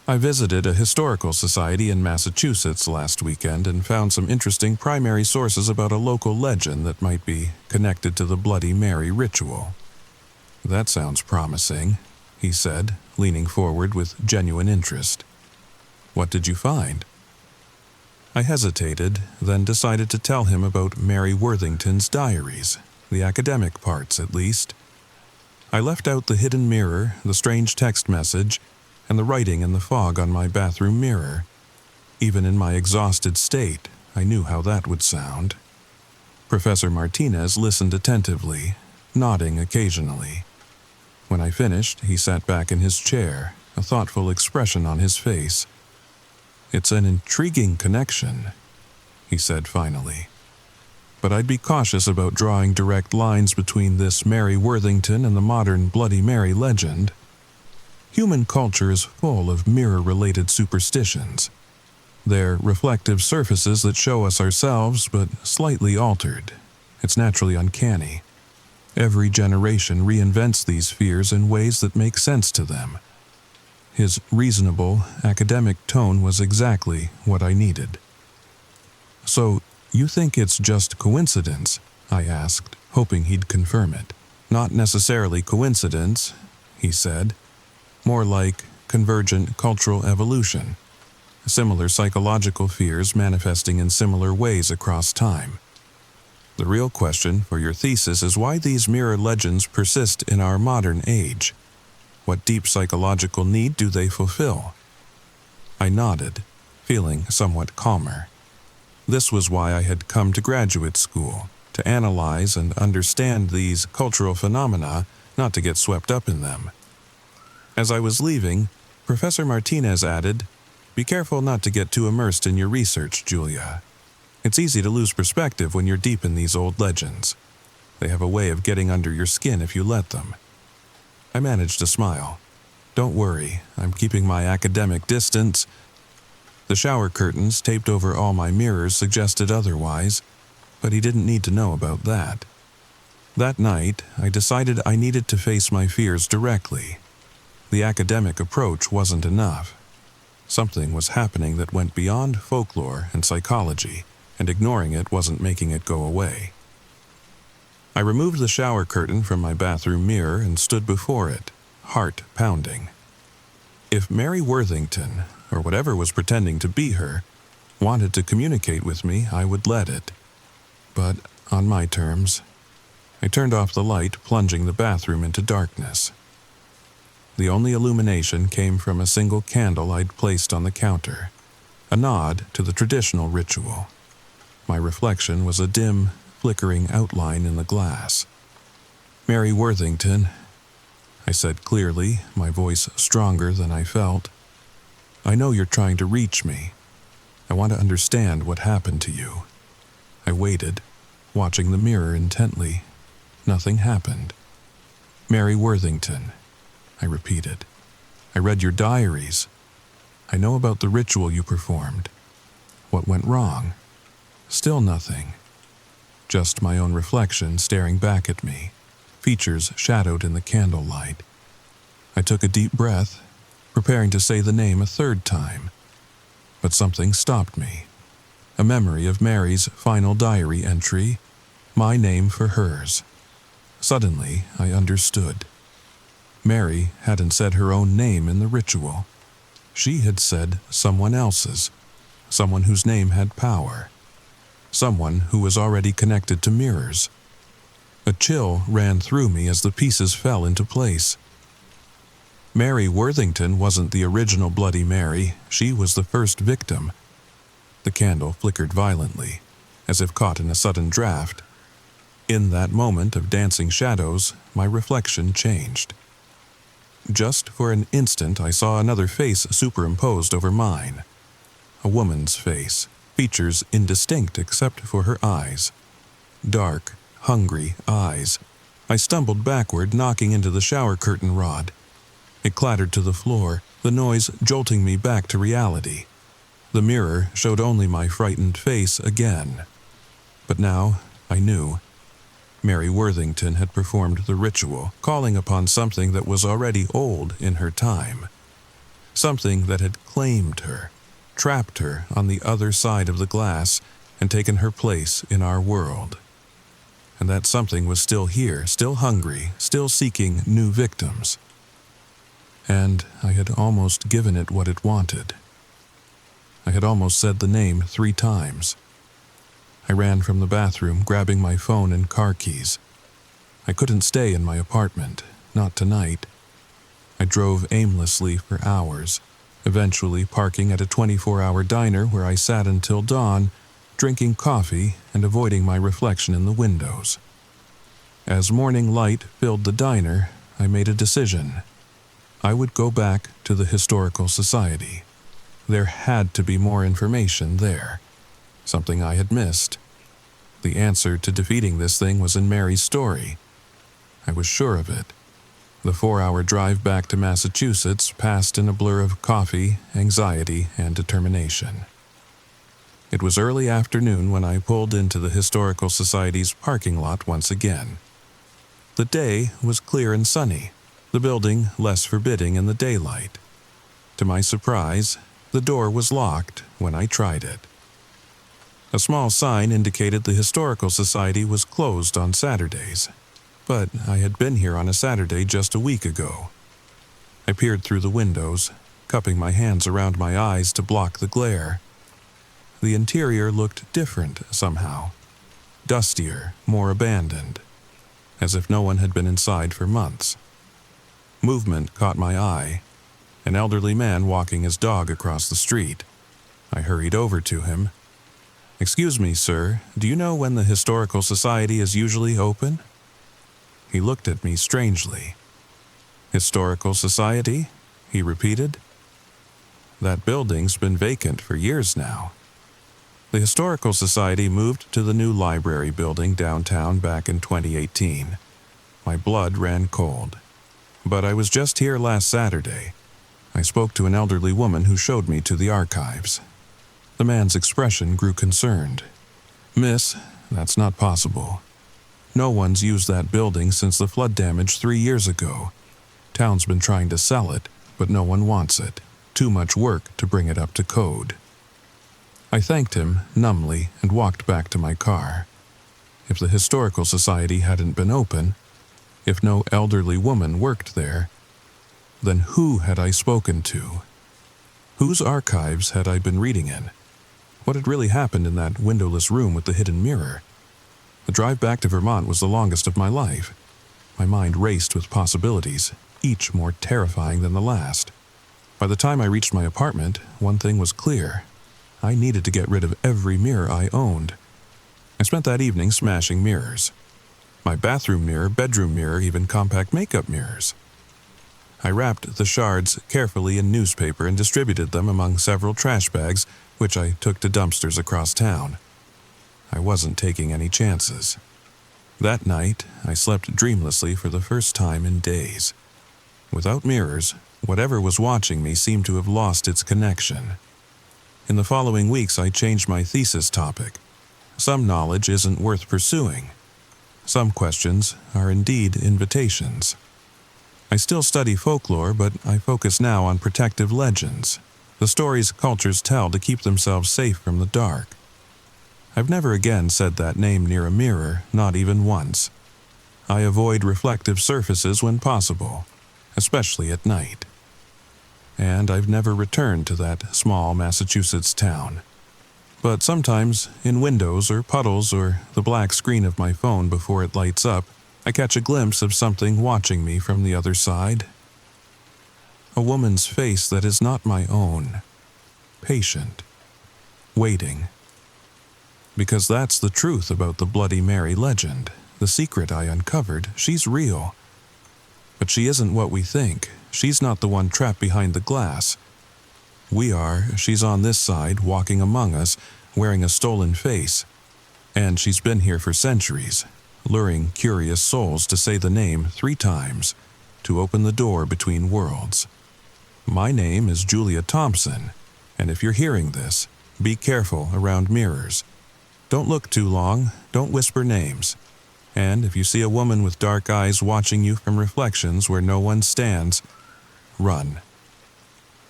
"I visited a historical society in Massachusetts last weekend and found some interesting primary sources about a local legend that might be connected to the Bloody Mary ritual." "That sounds promising," he said, leaning forward with genuine interest. "What did you find?" I hesitated, then decided to tell him about Mary Worthington's diaries, the academic parts at least. I left out the hidden mirror, the strange text message, and the writing in the fog on my bathroom mirror. Even in my exhausted state, I knew how that would sound. Professor Martinez listened attentively, nodding occasionally. When I finished, he sat back in his chair, a thoughtful expression on his face. "It's an intriguing connection," he said finally. "But I'd be cautious about drawing direct lines between this Mary Worthington and the modern Bloody Mary legend. Human culture is full of mirror-related superstitions. They're reflective surfaces that show us ourselves, but slightly altered. It's naturally uncanny. Every generation reinvents these fears in ways that make sense to them." His reasonable, academic tone was exactly what I needed. "So, you think it's just coincidence?" I asked, hoping he'd confirm it. "Not necessarily coincidence," he said. "More like convergent cultural evolution. Similar psychological fears manifesting in similar ways across time. The real question for your thesis is why these mirror legends persist in our modern age. What deep psychological need do they fulfill?" I nodded, feeling somewhat calmer. This was why I had come to graduate school, to analyze and understand these cultural phenomena, not to get swept up in them. As I was leaving, Professor Martinez added, "Be careful not to get too immersed in your research, Julia. It's easy to lose perspective when you're deep in these old legends. They have a way of getting under your skin if you let them." I managed to smile. "Don't worry, I'm keeping my academic distance." The shower curtains taped over all my mirrors suggested otherwise, but he didn't need to know about that. That night, I decided I needed to face my fears directly. The academic approach wasn't enough. Something was happening that went beyond folklore and psychology, and ignoring it wasn't making it go away. I removed the shower curtain from my bathroom mirror and stood before it, heart pounding. If Mary Worthington, or whatever was pretending to be her, wanted to communicate with me, I would let it. But on my terms. I turned off the light, plunging the bathroom into darkness. The only illumination came from a single candle I'd placed on the counter, a nod to the traditional ritual. My reflection was a dim, flickering outline in the glass. "Mary Worthington," I said clearly, my voice stronger than I felt. "I know you're trying to reach me. I want to understand what happened to you." I waited, watching the mirror intently. Nothing happened. "Mary Worthington," I repeated. "I read your diaries. I know about the ritual you performed. What went wrong?" Still nothing. Just my own reflection staring back at me, features shadowed in the candlelight. I took a deep breath, preparing to say the name a third time. But something stopped me. A memory of Mary's final diary entry, my name for hers. Suddenly, I understood. Mary hadn't said her own name in the ritual. She had said someone else's, someone whose name had power. Someone who was already connected to mirrors. A chill ran through me as the pieces fell into place. Mary Worthington wasn't the original Bloody Mary, she was the first victim. The candle flickered violently, as if caught in a sudden draft. In that moment of dancing shadows, my reflection changed. Just for an instant, I saw another face superimposed over mine. A woman's face, features indistinct except for her eyes. Dark, hungry eyes. I stumbled backward, knocking into the shower curtain rod. It clattered to the floor, the noise jolting me back to reality. The mirror showed only my frightened face again. But now I knew. Mary Worthington had performed the ritual, calling upon something that was already old in her time. Something that had claimed her, trapped her on the other side of the glass, and taken her place in our world. And that something was still here, still hungry, still seeking new victims. And I had almost given it what it wanted. I had almost said the name 3 times. I ran from the bathroom, grabbing my phone and car keys. I couldn't stay in my apartment, not tonight. I drove aimlessly for hours, eventually parking at a 24-hour diner where I sat until dawn, drinking coffee and avoiding my reflection in the windows. As morning light filled the diner, I made a decision. I would go back to the Historical Society. There had to be more information there. Something I had missed. The answer to defeating this thing was in Mary's story. I was sure of it. The 4-hour drive back to Massachusetts passed in a blur of coffee, anxiety, and determination. It was early afternoon when I pulled into the Historical Society's parking lot once again. The day was clear and sunny, the building less forbidding in the daylight. To my surprise, the door was locked when I tried it. A small sign indicated the Historical Society was closed on Saturdays, but I had been here on a Saturday just a week ago. I peered through the windows, cupping my hands around my eyes to block the glare. The interior looked different somehow, dustier, more abandoned, as if no one had been inside for months. Movement caught my eye, an elderly man walking his dog across the street. I hurried over to him. "Excuse me, sir, do you know when the Historical Society is usually open?" He looked at me strangely. "Historical Society?" he repeated. "That building's been vacant for years now." The Historical Society moved to the new library building downtown back in 2018. My blood ran cold. But I was just here last Saturday. I spoke to an elderly woman who showed me to the archives. The man's expression grew concerned. "Miss, that's not possible. No one's used that building since the flood damage 3 years ago. Town's been trying to sell it, but no one wants it. Too much work to bring it up to code." I thanked him numbly and walked back to my car. If the Historical Society hadn't been open, if no elderly woman worked there, then who had I spoken to? Whose archives had I been reading in? What had really happened in that windowless room with the hidden mirror? The drive back to Vermont was the longest of my life. My mind raced with possibilities, each more terrifying than the last. By the time I reached my apartment, one thing was clear. I needed to get rid of every mirror I owned. I spent that evening smashing mirrors. My bathroom mirror, bedroom mirror, even compact makeup mirrors. I wrapped the shards carefully in newspaper and distributed them among several trash bags, which I took to dumpsters across town. I wasn't taking any chances. That night, I slept dreamlessly for the first time in days. Without mirrors, whatever was watching me seemed to have lost its connection. In the following weeks, I changed my thesis topic. Some knowledge isn't worth pursuing. Some questions are indeed invitations. I still study folklore, but I focus now on protective legends, the stories cultures tell to keep themselves safe from the dark. I've never again said that name near a mirror, not even once. I avoid reflective surfaces when possible, especially at night. And I've never returned to that small Massachusetts town. But sometimes, in windows or puddles or the black screen of my phone before it lights up, I catch a glimpse of something watching me from the other side. a woman's face that is not my own. Patient. Waiting. Because that's the truth about the Bloody Mary legend. The secret I uncovered, she's real. But she isn't what we think. She's not the one trapped behind the glass. We are. She's on this side, walking among us, wearing a stolen face. And she's been here for centuries, luring curious souls to say the name 3 times, to open the door between worlds. My name is Julia Thompson, and if you're hearing this, be careful around mirrors. Don't look too long, don't whisper names. And if you see a woman with dark eyes watching you from reflections where no one stands, run.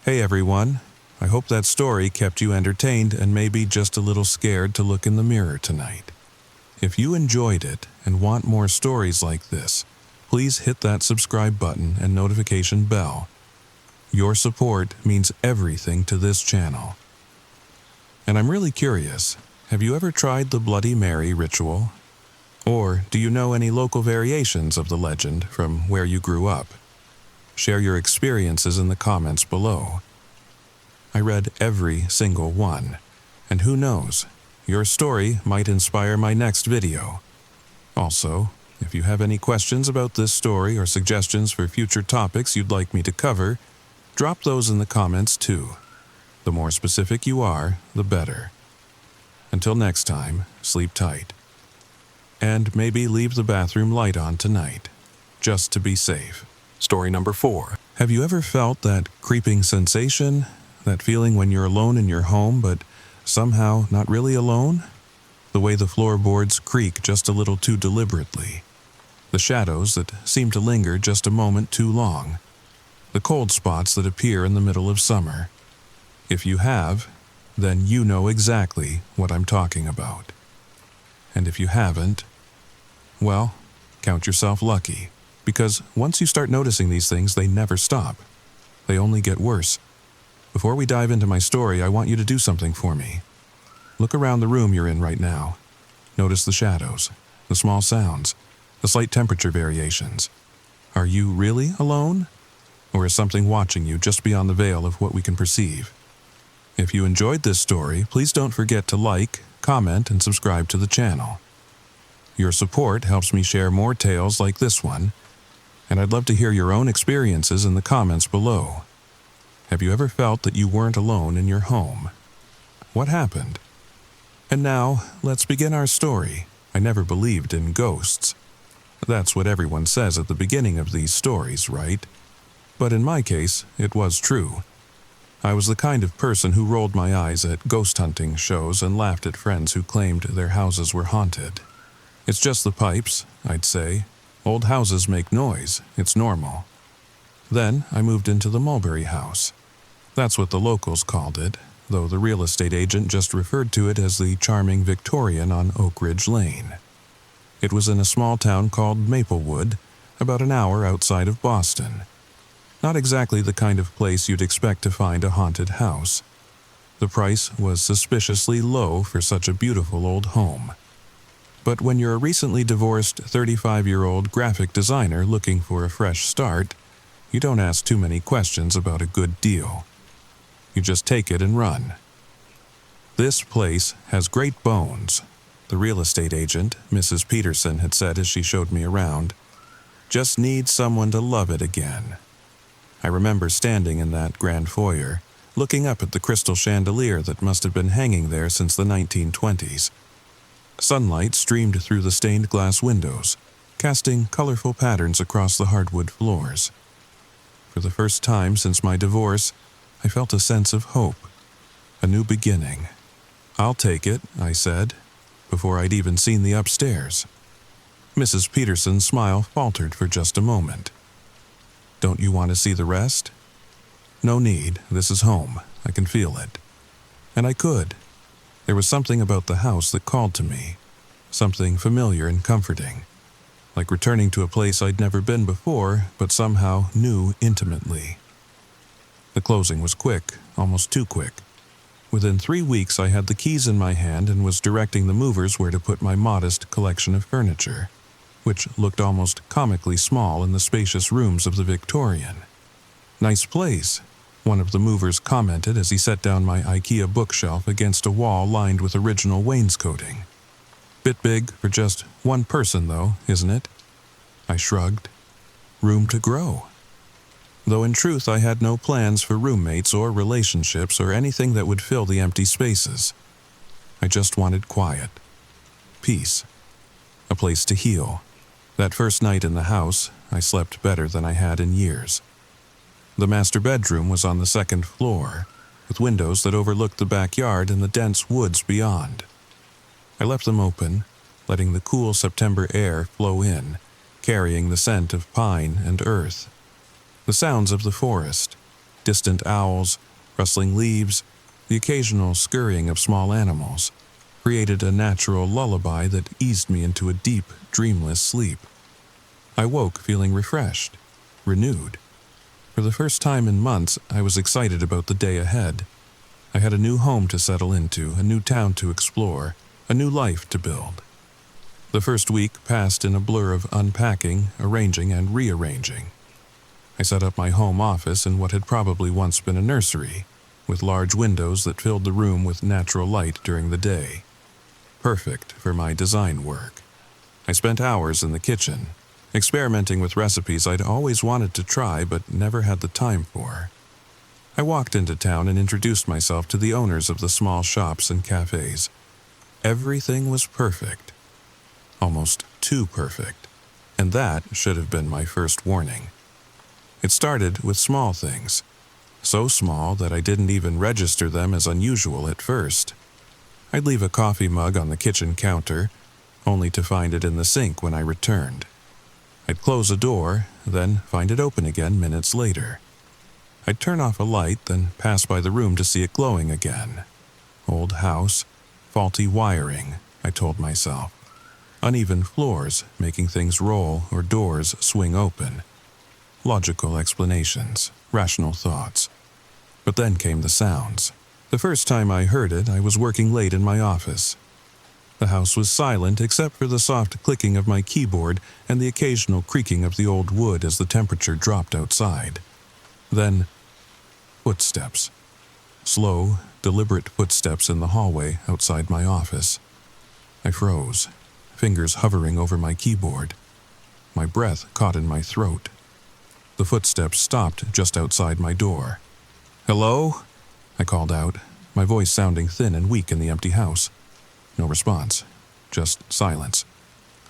Hey everyone, I hope that story kept you entertained and maybe just a little scared to look in the mirror tonight. If you enjoyed it and want more stories like this, please hit that subscribe button and notification bell. Your support means everything to this channel. And I'm really curious, have you ever tried the Bloody Mary ritual? Or do you know any local variations of the legend from where you grew up? Share your experiences in the comments below. I read every single one, and who knows, your story might inspire my next video. Also, if you have any questions about this story or suggestions for future topics you'd like me to cover, drop those in the comments too. The more specific you are, the better. Until next time, sleep tight. And maybe leave the bathroom light on tonight, just to be safe. Story number 4. Have you ever felt that creeping sensation? That feeling when you're alone in your home, but somehow not really alone? The way the floorboards creak just a little too deliberately. The shadows that seem to linger just a moment too long. The cold spots that appear in the middle of summer. If you have, then you know exactly what I'm talking about. And if you haven't, well, count yourself lucky. Because once you start noticing these things, they never stop. They only get worse. Before we dive into my story, I want you to do something for me. Look around the room you're in right now. Notice the shadows, the small sounds, the slight temperature variations. Are you really alone? Or is something watching you just beyond the veil of what we can perceive? If you enjoyed this story, please don't forget to like, comment, and subscribe to the channel. Your support helps me share more tales like this one, and I'd love to hear your own experiences in the comments below. Have you ever felt that you weren't alone in your home? What happened? And now, let's begin our story. I never believed in ghosts. That's what everyone says at the beginning of these stories, right? But in my case, it was true. I was the kind of person who rolled my eyes at ghost hunting shows and laughed at friends who claimed their houses were haunted. It's just the pipes, I'd say. Old houses make noise, it's normal. Then I moved into the Mulberry House. That's what the locals called it, though the real estate agent just referred to it as the charming Victorian on Oak Ridge Lane. It was in a small town called Maplewood, about an hour outside of Boston. Not exactly the kind of place you'd expect to find a haunted house. The price was suspiciously low for such a beautiful old home. But when you're a recently divorced 35-year-old graphic designer looking for a fresh start, you don't ask too many questions about a good deal. You just take it and run. This place has great bones, the real estate agent, Mrs. Peterson, had said as she showed me around. Just needs someone to love it again. I remember standing in that grand foyer, looking up at the crystal chandelier that must have been hanging there since the 1920s. Sunlight streamed through the stained glass windows, casting colorful patterns across the hardwood floors. For the first time since my divorce, I felt a sense of hope, a new beginning. "I'll take it," I said, before I'd even seen the upstairs. Mrs. Peterson's smile faltered for just a moment. "Don't you want to see the rest?" "No need, this is home, I can feel it." And I could. There was something about the house that called to me, something familiar and comforting, like returning to a place I'd never been before, but somehow knew intimately. The closing was quick, almost too quick. Within 3 weeks I had the keys in my hand and was directing the movers where to put my modest collection of furniture, which looked almost comically small in the spacious rooms of the Victorian. "Nice place," one of the movers commented as he set down my IKEA bookshelf against a wall lined with original wainscoting. "Bit big for just one person, though, isn't it?" I shrugged. Room to grow. Though in truth I had no plans for roommates or relationships or anything that would fill the empty spaces. I just wanted quiet. Peace. A place to heal. That first night in the house, I slept better than I had in years. The master bedroom was on the second floor, with windows that overlooked the backyard and the dense woods beyond. I left them open, letting the cool September air flow in, carrying the scent of pine and earth. The sounds of the forest, distant owls, rustling leaves, the occasional scurrying of small animals, created a natural lullaby that eased me into a deep, dreamless sleep. I woke feeling refreshed, renewed. For the first time in months, I was excited about the day ahead. I had a new home to settle into, a new town to explore, a new life to build. The first week passed in a blur of unpacking, arranging, and rearranging. I set up my home office in what had probably once been a nursery, with large windows that filled the room with natural light during the day. Perfect for my design work. I spent hours in the kitchen, experimenting with recipes I'd always wanted to try but never had the time for. I walked into town and introduced myself to the owners of the small shops and cafes. Everything was perfect. Almost too perfect. And that should have been my first warning. It started with small things. So small that I didn't even register them as unusual at first. I'd leave a coffee mug on the kitchen counter, only to find it in the sink when I returned. I'd close a door, then find it open again minutes later. I'd turn off a light, then pass by the room to see it glowing again. Old house, faulty wiring, I told myself. Uneven floors, making things roll or doors swing open. Logical explanations, rational thoughts. But then came the sounds. The first time I heard it, I was working late in my office. The house was silent except for the soft clicking of my keyboard and the occasional creaking of the old wood as the temperature dropped outside. Then, footsteps. Slow, deliberate footsteps in the hallway outside my office. I froze, fingers hovering over my keyboard. My breath caught in my throat. The footsteps stopped just outside my door. "Hello?" I called out, my voice sounding thin and weak in the empty house. No response, just silence.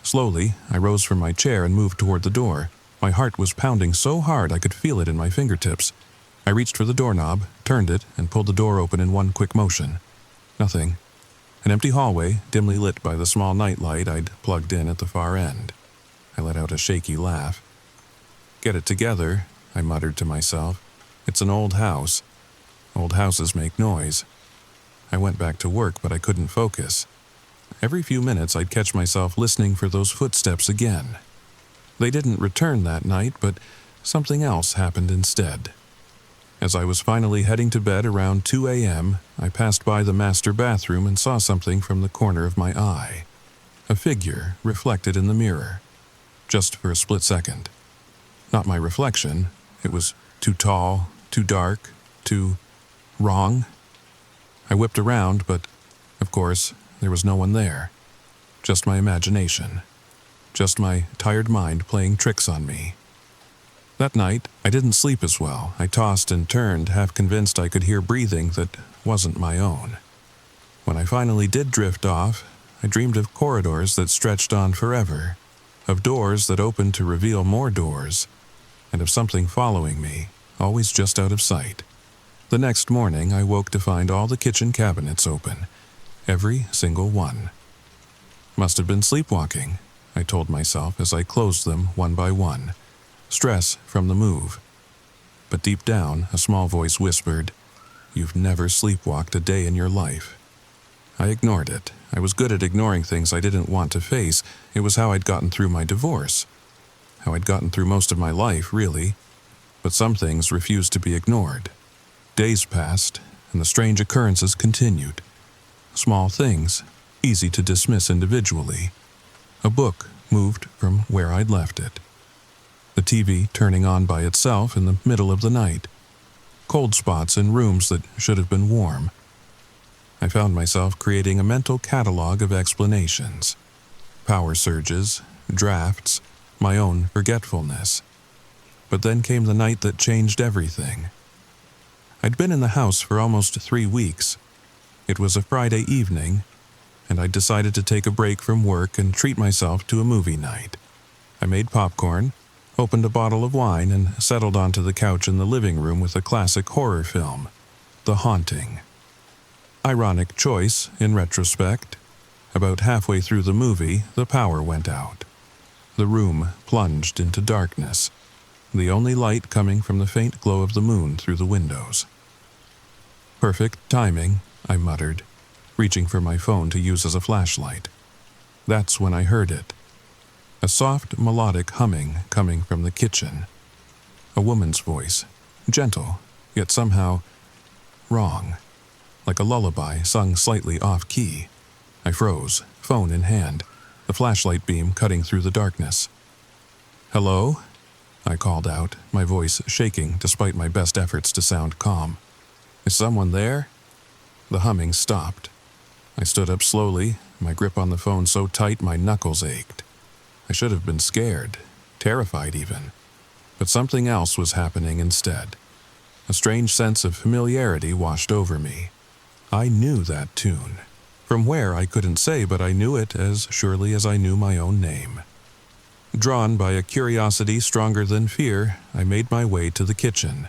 Slowly, I rose from my chair and moved toward the door. My heart was pounding so hard I could feel it in my fingertips. I reached for the doorknob, turned it, and pulled the door open in one quick motion. Nothing. An empty hallway, dimly lit by the small nightlight I'd plugged in at the far end. I let out a shaky laugh. "Get it together," I muttered to myself. "It's an old house. Old houses make noise." I went back to work, but I couldn't focus. Every few minutes I'd catch myself listening for those footsteps again. They didn't return that night, but something else happened instead. As I was finally heading to bed around 2 a.m., I passed by the master bathroom and saw something from the corner of my eye. A figure reflected in the mirror. Just for a split second. Not my reflection. It was too tall, too dark, too wrong. I whipped around, but, of course, there was no one there. Just my imagination. Just my tired mind playing tricks on me. That night, I didn't sleep as well. I tossed and turned, half convinced I could hear breathing that wasn't my own. When I finally did drift off, I dreamed of corridors that stretched on forever, of doors that opened to reveal more doors, and of something following me, always just out of sight. The next morning, I woke to find all the kitchen cabinets open, every single one. Must have been sleepwalking, I told myself as I closed them one by one. Stress from the move. But deep down, a small voice whispered, "You've never sleepwalked a day in your life." I ignored it. I was good at ignoring things I didn't want to face. It was how I'd gotten through my divorce. How I'd gotten through most of my life, really. But some things refused to be ignored. Days passed, and the strange occurrences continued. Small things, easy to dismiss individually. A book moved from where I'd left it. the TV turning on by itself in the middle of the night, cold spots in rooms that should have been warm. I found myself creating a mental catalog of explanations. Power surges, drafts, my own forgetfulness. But then came the night that changed everything. I'd been in the house for almost 3 weeks. It was a Friday evening, and I decided to take a break from work and treat myself to a movie night. I made popcorn, opened a bottle of wine, and settled onto the couch in the living room with a classic horror film, The Haunting. Ironic choice, in retrospect. About halfway through the movie, the power went out. The room plunged into darkness, the only light coming from the faint glow of the moon through the windows. Perfect timing, I muttered, reaching for my phone to use as a flashlight. That's when I heard it. A soft, melodic humming coming from the kitchen. A woman's voice, gentle, yet somehow wrong, like a lullaby sung slightly off-key. I froze, phone in hand, the flashlight beam cutting through the darkness. "Hello?" I called out, my voice shaking despite my best efforts to sound calm. "Is someone there?" The humming stopped. I stood up slowly, my grip on the phone so tight my knuckles ached. I should have been scared, terrified even. But something else was happening instead. A strange sense of familiarity washed over me. I knew that tune. From where I couldn't say, but I knew it as surely as I knew my own name. Drawn by a curiosity stronger than fear, I made my way to the kitchen.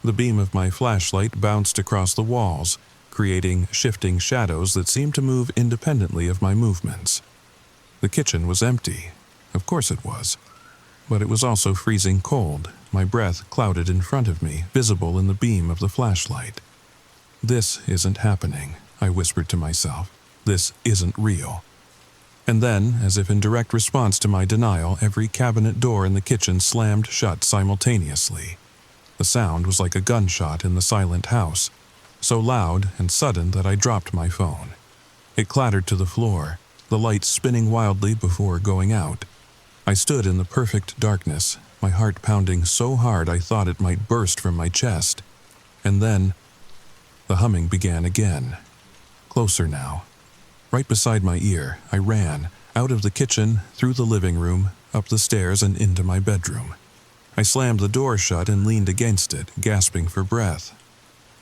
The beam of my flashlight bounced across the walls, creating shifting shadows that seemed to move independently of my movements. The kitchen was empty. Of course it was. But it was also freezing cold, my breath clouded in front of me, visible in the beam of the flashlight. "This isn't happening," I whispered to myself. "This isn't real." And then, as if in direct response to my denial, every cabinet door in the kitchen slammed shut simultaneously. The sound was like a gunshot in the silent house, so loud and sudden that I dropped my phone. It clattered to the floor, the light spinning wildly before going out. I stood in the perfect darkness, my heart pounding so hard I thought it might burst from my chest. And then, the humming began again. Closer now. Right beside my ear, I ran, out of the kitchen, through the living room, up the stairs and into my bedroom. I slammed the door shut and leaned against it, gasping for breath.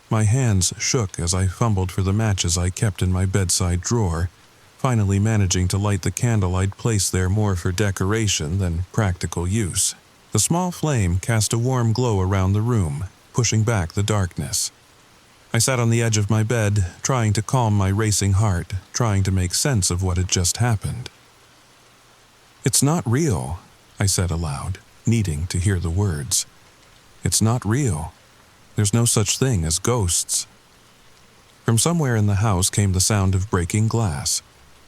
My hands shook as I fumbled for the matches I kept in my bedside drawer, finally managing to light the candle I'd placed there more for decoration than practical use. The small flame cast a warm glow around the room, pushing back the darkness. I sat on the edge of my bed, trying to calm my racing heart, trying to make sense of what had just happened. "It's not real," I said aloud, needing to hear the words. "It's not real. There's no such thing as ghosts." From somewhere in the house came the sound of breaking glass.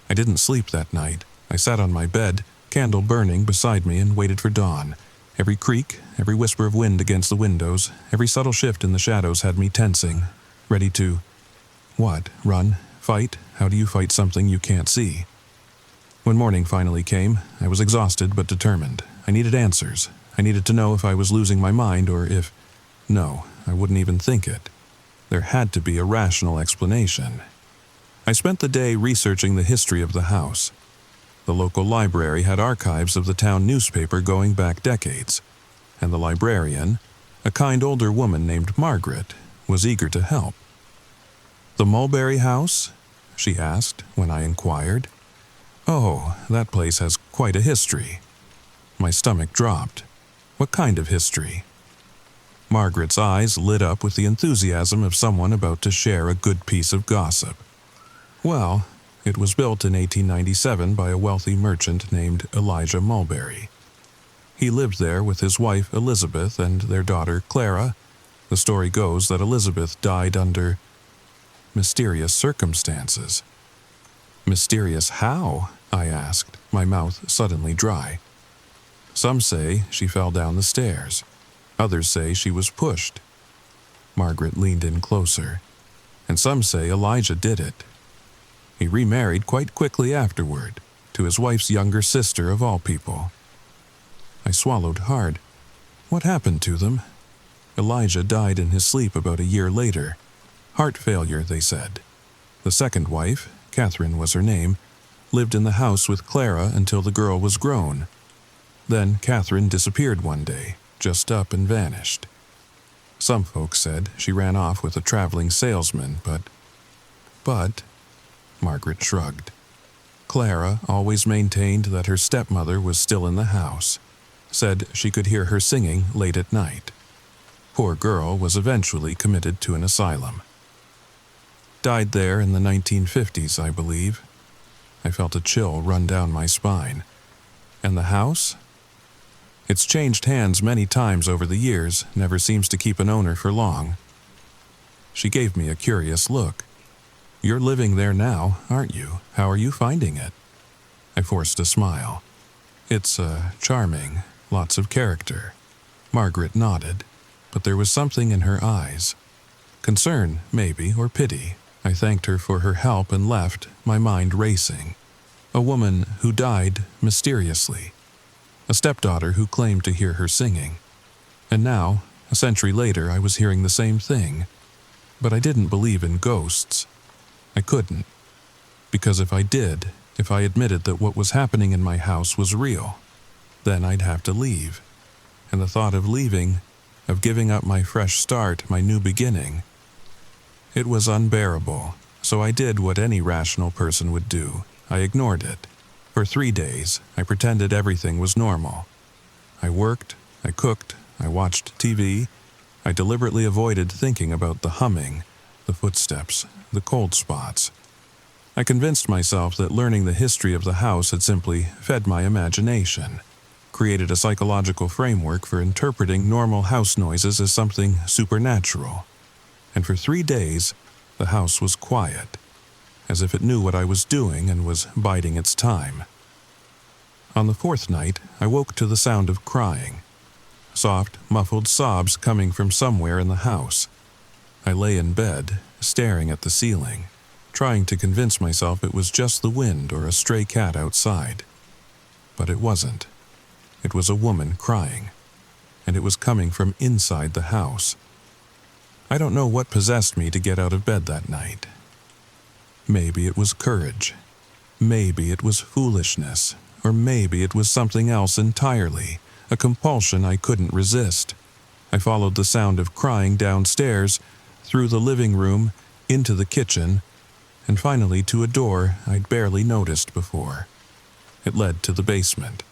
I didn't sleep that night. I sat on my bed, candle burning beside me, and waited for dawn. Every creak, every whisper of wind against the windows, every subtle shift in the shadows had me tensing, ready to... What? Run? Fight? How do you fight something you can't see? When morning finally came, I was exhausted but determined. I needed answers. I needed to know if I was losing my mind or if... No, I wouldn't even think it. There had to be a rational explanation. I spent the day researching the history of the house. The local library had archives of the town newspaper going back decades, and the librarian, a kind older woman named Margaret, was eager to help. "The Mulberry House?" she asked when I inquired. "Oh, that place has quite a history." My stomach dropped. What kind of history? Margaret's eyes lit up with the enthusiasm of someone about to share a good piece of gossip. "Well, it was built in 1897 by a wealthy merchant named Elijah Mulberry. He lived there with his wife Elizabeth and their daughter Clara. The story goes that Elizabeth died under mysterious circumstances." "Mysterious how?" I asked, my mouth suddenly dry. "Some say she fell down the stairs. Others say she was pushed." Margaret leaned in closer. "And some say Elijah did it. He remarried quite quickly afterward, to his wife's younger sister of all people." I swallowed hard. What happened to them? Elijah died in his sleep about a year later. Heart failure, they said. The second wife, Catherine was her name, lived in the house with Clara until the girl was grown. Then Catherine disappeared one day, just up and vanished. Some folks said she ran off with a traveling salesman, but, Margaret shrugged. Clara always maintained that her stepmother was still in the house, said she could hear her singing late at night. Poor girl was eventually committed to an asylum. Died there in the 1950s, I believe. I felt a chill run down my spine. And the house? It's changed hands many times over the years, never seems to keep an owner for long. She gave me a curious look. You're living there now, aren't you? How are you finding it? I forced a smile. It's charming, lots of character. Margaret nodded, but there was something in her eyes. Concern, maybe, or pity. I thanked her for her help and left, my mind racing. A woman who died mysteriously. A stepdaughter who claimed to hear her singing. And now, a century later, I was hearing the same thing. But I didn't believe in ghosts. I couldn't. Because if I did, if I admitted that what was happening in my house was real, then I'd have to leave. And the thought of leaving, of giving up my fresh start, my new beginning, it was unbearable, so I did what any rational person would do. I ignored it. For 3 days, I pretended everything was normal. I worked, I cooked, I watched TV. I deliberately avoided thinking about the humming, the footsteps, the cold spots. I convinced myself that learning the history of the house had simply fed my imagination, created a psychological framework for interpreting normal house noises as something supernatural. And for 3 days, the house was quiet, as if it knew what I was doing and was biding its time. On the 4th night, I woke to the sound of crying. Soft, muffled sobs coming from somewhere in the house. I lay in bed, staring at the ceiling, trying to convince myself it was just the wind or a stray cat outside. But it wasn't. It was a woman crying, and it was coming from inside the house. I don't know what possessed me to get out of bed that night. Maybe it was courage. Maybe it was foolishness. Or maybe it was something else entirely, a compulsion I couldn't resist. I followed the sound of crying downstairs, through the living room, into the kitchen, and finally to a door I'd barely noticed before. It led to the basement,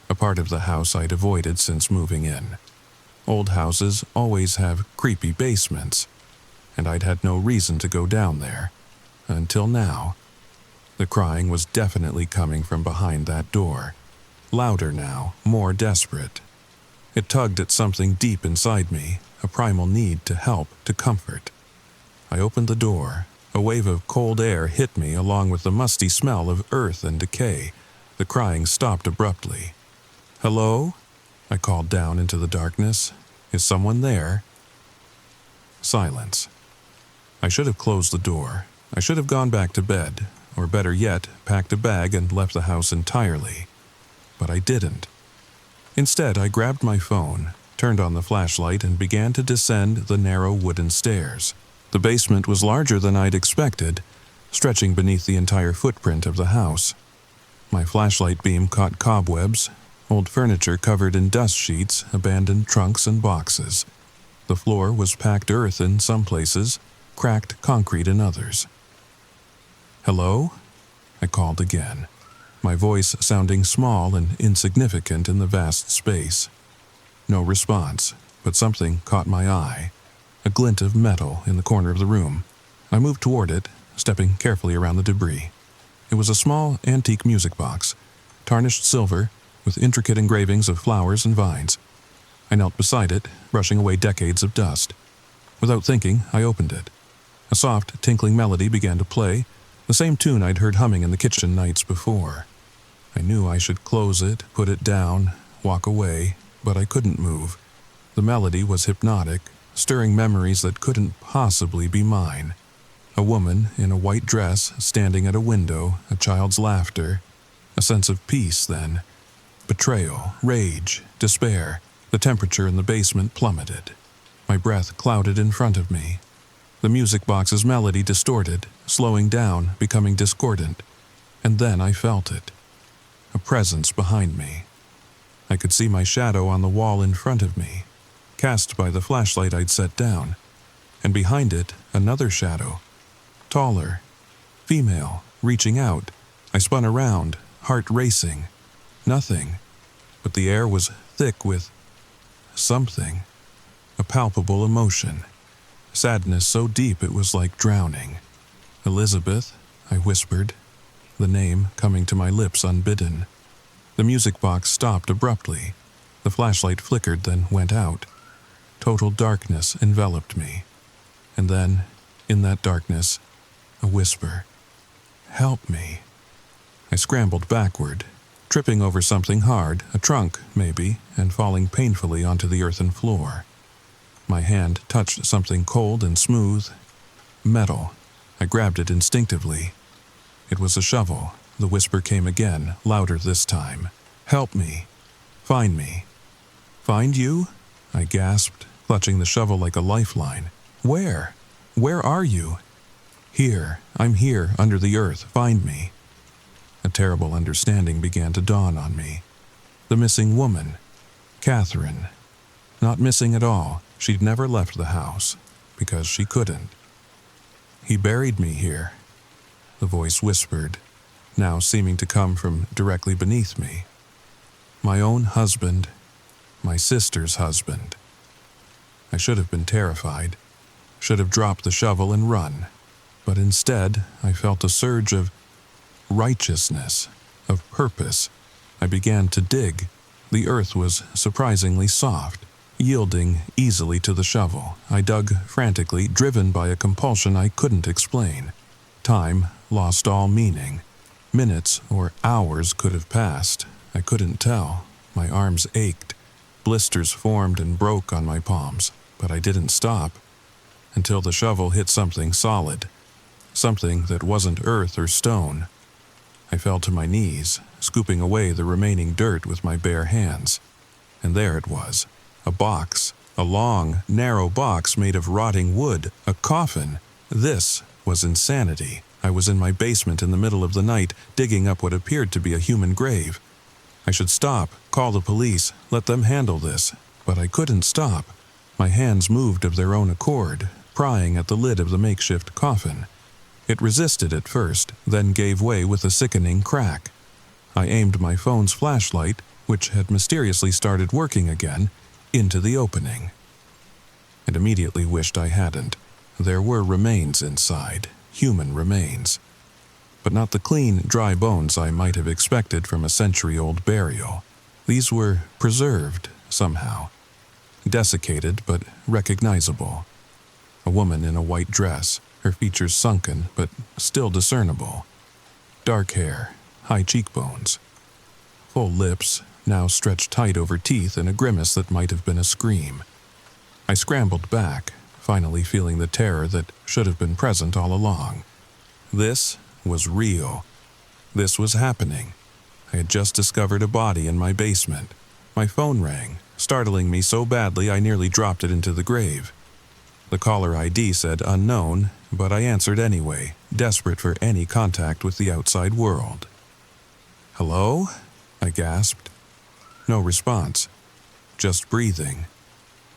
a part of the house I'd avoided since moving in. Old houses always have creepy basements, and I'd had no reason to go down there. Until now. The crying was definitely coming from behind that door. Louder now, more desperate. It tugged at something deep inside me, a primal need to help, to comfort. I opened the door. A wave of cold air hit me along with the musty smell of earth and decay. The crying stopped abruptly. "Hello?" I called down into the darkness. "Is someone there?" Silence. I should have closed the door. I should have gone back to bed, or better yet, packed a bag and left the house entirely. But I didn't. Instead, I grabbed my phone, turned on the flashlight, and began to descend the narrow wooden stairs. The basement was larger than I'd expected, stretching beneath the entire footprint of the house. My flashlight beam caught cobwebs, old furniture covered in dust sheets, abandoned trunks and boxes. The floor was packed earth in some places, cracked concrete in others. "Hello?" I called again, my voice sounding small and insignificant in the vast space. No response, but something caught my eye, a glint of metal in the corner of the room. I moved toward it, stepping carefully around the debris. It was a small, antique music box, tarnished silver, with intricate engravings of flowers and vines. I knelt beside it, brushing away decades of dust. Without thinking, I opened it. A soft, tinkling melody began to play, the same tune I'd heard humming in the kitchen nights before. I knew I should close it, put it down, walk away, but I couldn't move. The melody was hypnotic, stirring memories that couldn't possibly be mine. A woman in a white dress standing at a window, a child's laughter, a sense of peace then. Betrayal, rage, despair. The temperature in the basement plummeted. My breath clouded in front of me. The music box's melody distorted, slowing down, becoming discordant. And then I felt it. A presence behind me. I could see my shadow on the wall in front of me, cast by the flashlight I'd set down. And behind it, another shadow. Taller. Female, reaching out. I spun around, heart racing. Nothing. But the air was thick with something. A palpable emotion. Sadness so deep it was like drowning. Elizabeth, I whispered, the name coming to my lips unbidden. The music box stopped abruptly. The flashlight flickered, then went out. Total darkness enveloped me. And then, in that darkness, a whisper. Help me. I scrambled backward, tripping over something hard, a trunk, maybe, and falling painfully onto the earthen floor. My hand touched something cold and smooth. Metal. I grabbed it instinctively. It was a shovel. The whisper came again, louder this time. Help me. Find me. Find you? I gasped, clutching the shovel like a lifeline. Where? Where are you? Here. I'm here, under the earth. Find me. A terrible understanding began to dawn on me. The missing woman. Catherine. Not missing at all. She'd never left the house, because she couldn't. He buried me here, the voice whispered, now seeming to come from directly beneath me. My own husband, my sister's husband. I should have been terrified, should have dropped the shovel and run, but instead I felt a surge of righteousness, of purpose. I began to dig. The earth was surprisingly soft, yielding easily to the shovel. I dug frantically, driven by a compulsion I couldn't explain. Time lost all meaning. Minutes or hours could have passed. I couldn't tell. My arms ached. Blisters formed and broke on my palms, but I didn't stop until the shovel hit something solid, something that wasn't earth or stone. I fell to my knees, scooping away the remaining dirt with my bare hands. And there it was. A box, a long, narrow box made of rotting wood, a coffin. This was insanity. I was in my basement in the middle of the night, digging up what appeared to be a human grave. I should stop, call the police, let them handle this. But I couldn't stop. My hands moved of their own accord, prying at the lid of the makeshift coffin. It resisted at first, then gave way with a sickening crack. I aimed my phone's flashlight, which had mysteriously started working again, into the opening. And immediately wished I hadn't. There were remains inside, human remains. But not the clean, dry bones I might have expected from a century-old burial. These were preserved, somehow. Desiccated, but recognizable. A woman in a white dress, her features sunken, but still discernible. Dark hair, high cheekbones. Full lips, now stretched tight over teeth in a grimace that might have been a scream. I scrambled back, finally feeling the terror that should have been present all along. This was real. This was happening. I had just discovered a body in my basement. My phone rang, startling me so badly I nearly dropped it into the grave. The caller ID said unknown, but I answered anyway, desperate for any contact with the outside world. "Hello?" I gasped. No response. Just breathing.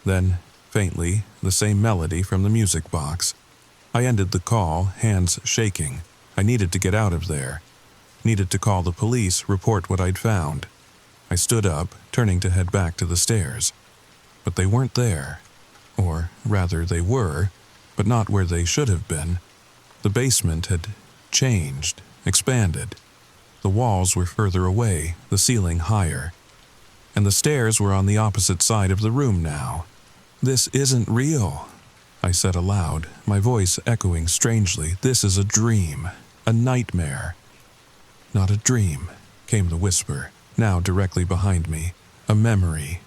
Then, faintly, the same melody from the music box. I ended the call, hands shaking. I needed to get out of there. Needed to call the police, report what I'd found. I stood up, turning to head back to the stairs. But they weren't there. Or, rather, they were, but not where they should have been. The basement had changed, expanded. The walls were further away, the ceiling higher. And the stairs were on the opposite side of the room now. "This isn't real," I said aloud, my voice echoing strangely. "This is a dream, a nightmare." "Not a dream," came the whisper, now directly behind me. "A memory."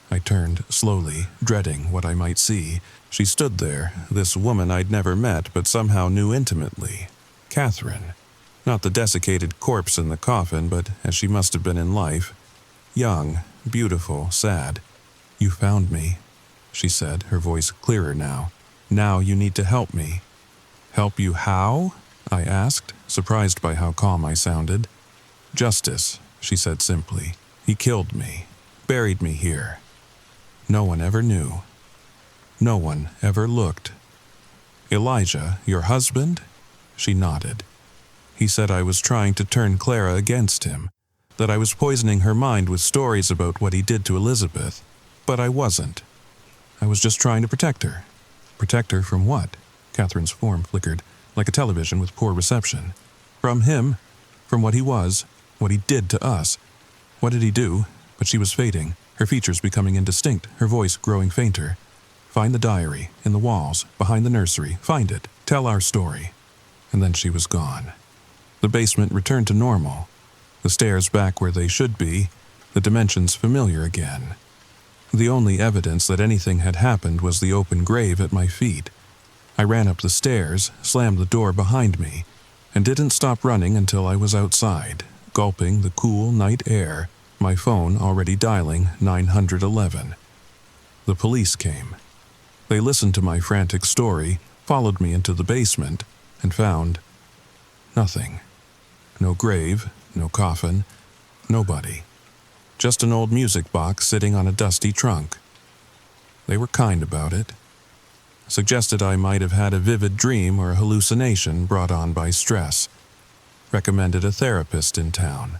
I turned slowly, dreading what I might see. She stood there, this woman I'd never met but somehow knew intimately. Catherine. Not the desiccated corpse in the coffin, but as she must have been in life. young, beautiful, sad. "You found me," she said, her voice clearer now. "Now you need to help me." "Help you how?" I asked, surprised by how calm I sounded. "Justice," she said simply. "He killed me, buried me here. No one ever knew. No one ever looked." "Elijah, your husband?" She nodded. "He said I was trying to turn Clara against him, that I was poisoning her mind with stories about what he did to Elizabeth. But I wasn't. I was just trying to protect her." "Protect her from what?" Catherine's form flickered, like a television with poor reception. "From him, from what he was, what he did to us." "What did he do?" But she was fading, her features becoming indistinct, her voice growing fainter. "Find the diary, in the walls, behind the nursery. Find it. Tell our story." And then she was gone. The basement returned to normal. The stairs back where they should be, the dimensions familiar again. The only evidence that anything had happened was the open grave at my feet. I ran up the stairs, slammed the door behind me, and didn't stop running until I was outside, gulping the cool night air, my phone already dialing 911. The police came. They listened to my frantic story, followed me into the basement, and found nothing. No grave, no coffin, nobody. Just an old music box sitting on a dusty trunk. They were kind about it. Suggested I might have had a vivid dream or a hallucination brought on by stress. Recommended a therapist in town.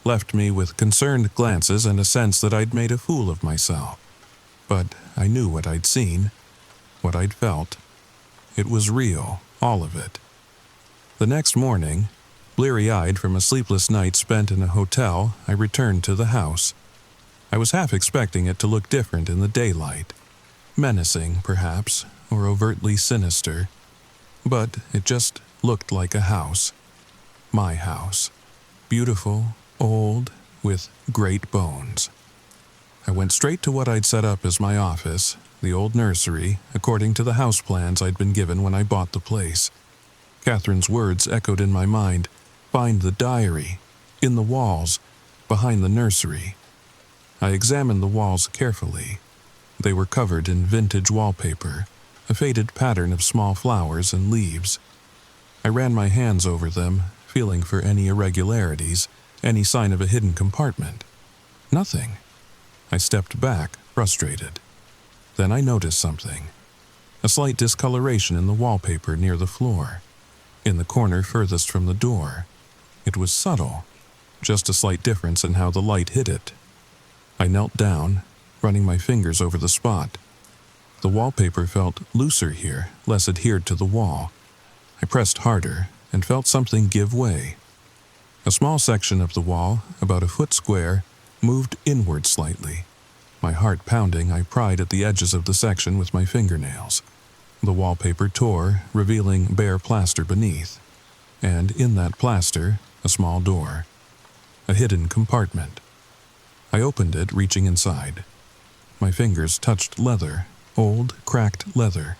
Left me with concerned glances and a sense that I'd made a fool of myself. But I knew what I'd seen, what I'd felt. It was real, all of it. The next morning, bleary-eyed from a sleepless night spent in a hotel, I returned to the house. I was half expecting it to look different in the daylight. Menacing, perhaps, or overtly sinister. But it just looked like a house. My house. Beautiful, old, with great bones. I went straight to what I'd set up as my office, the old nursery, according to the house plans I'd been given when I bought the place. Catherine's words echoed in my mind. Find the diary, in the walls, behind the nursery. I examined the walls carefully. They were covered in vintage wallpaper, a faded pattern of small flowers and leaves. I ran my hands over them, feeling for any irregularities, any sign of a hidden compartment. Nothing. I stepped back, frustrated. Then I noticed something. A slight discoloration in the wallpaper near the floor, in the corner furthest from the door. It was subtle, just a slight difference in how the light hit it. I knelt down, running my fingers over the spot. The wallpaper felt looser here, less adhered to the wall. I pressed harder and felt something give way. A small section of the wall, about a foot square, moved inward slightly. My heart pounding, I pried at the edges of the section with my fingernails. The wallpaper tore, revealing bare plaster beneath. And in that plaster, a small door. A hidden compartment. I opened it, reaching inside. My fingers touched leather, old, cracked leather.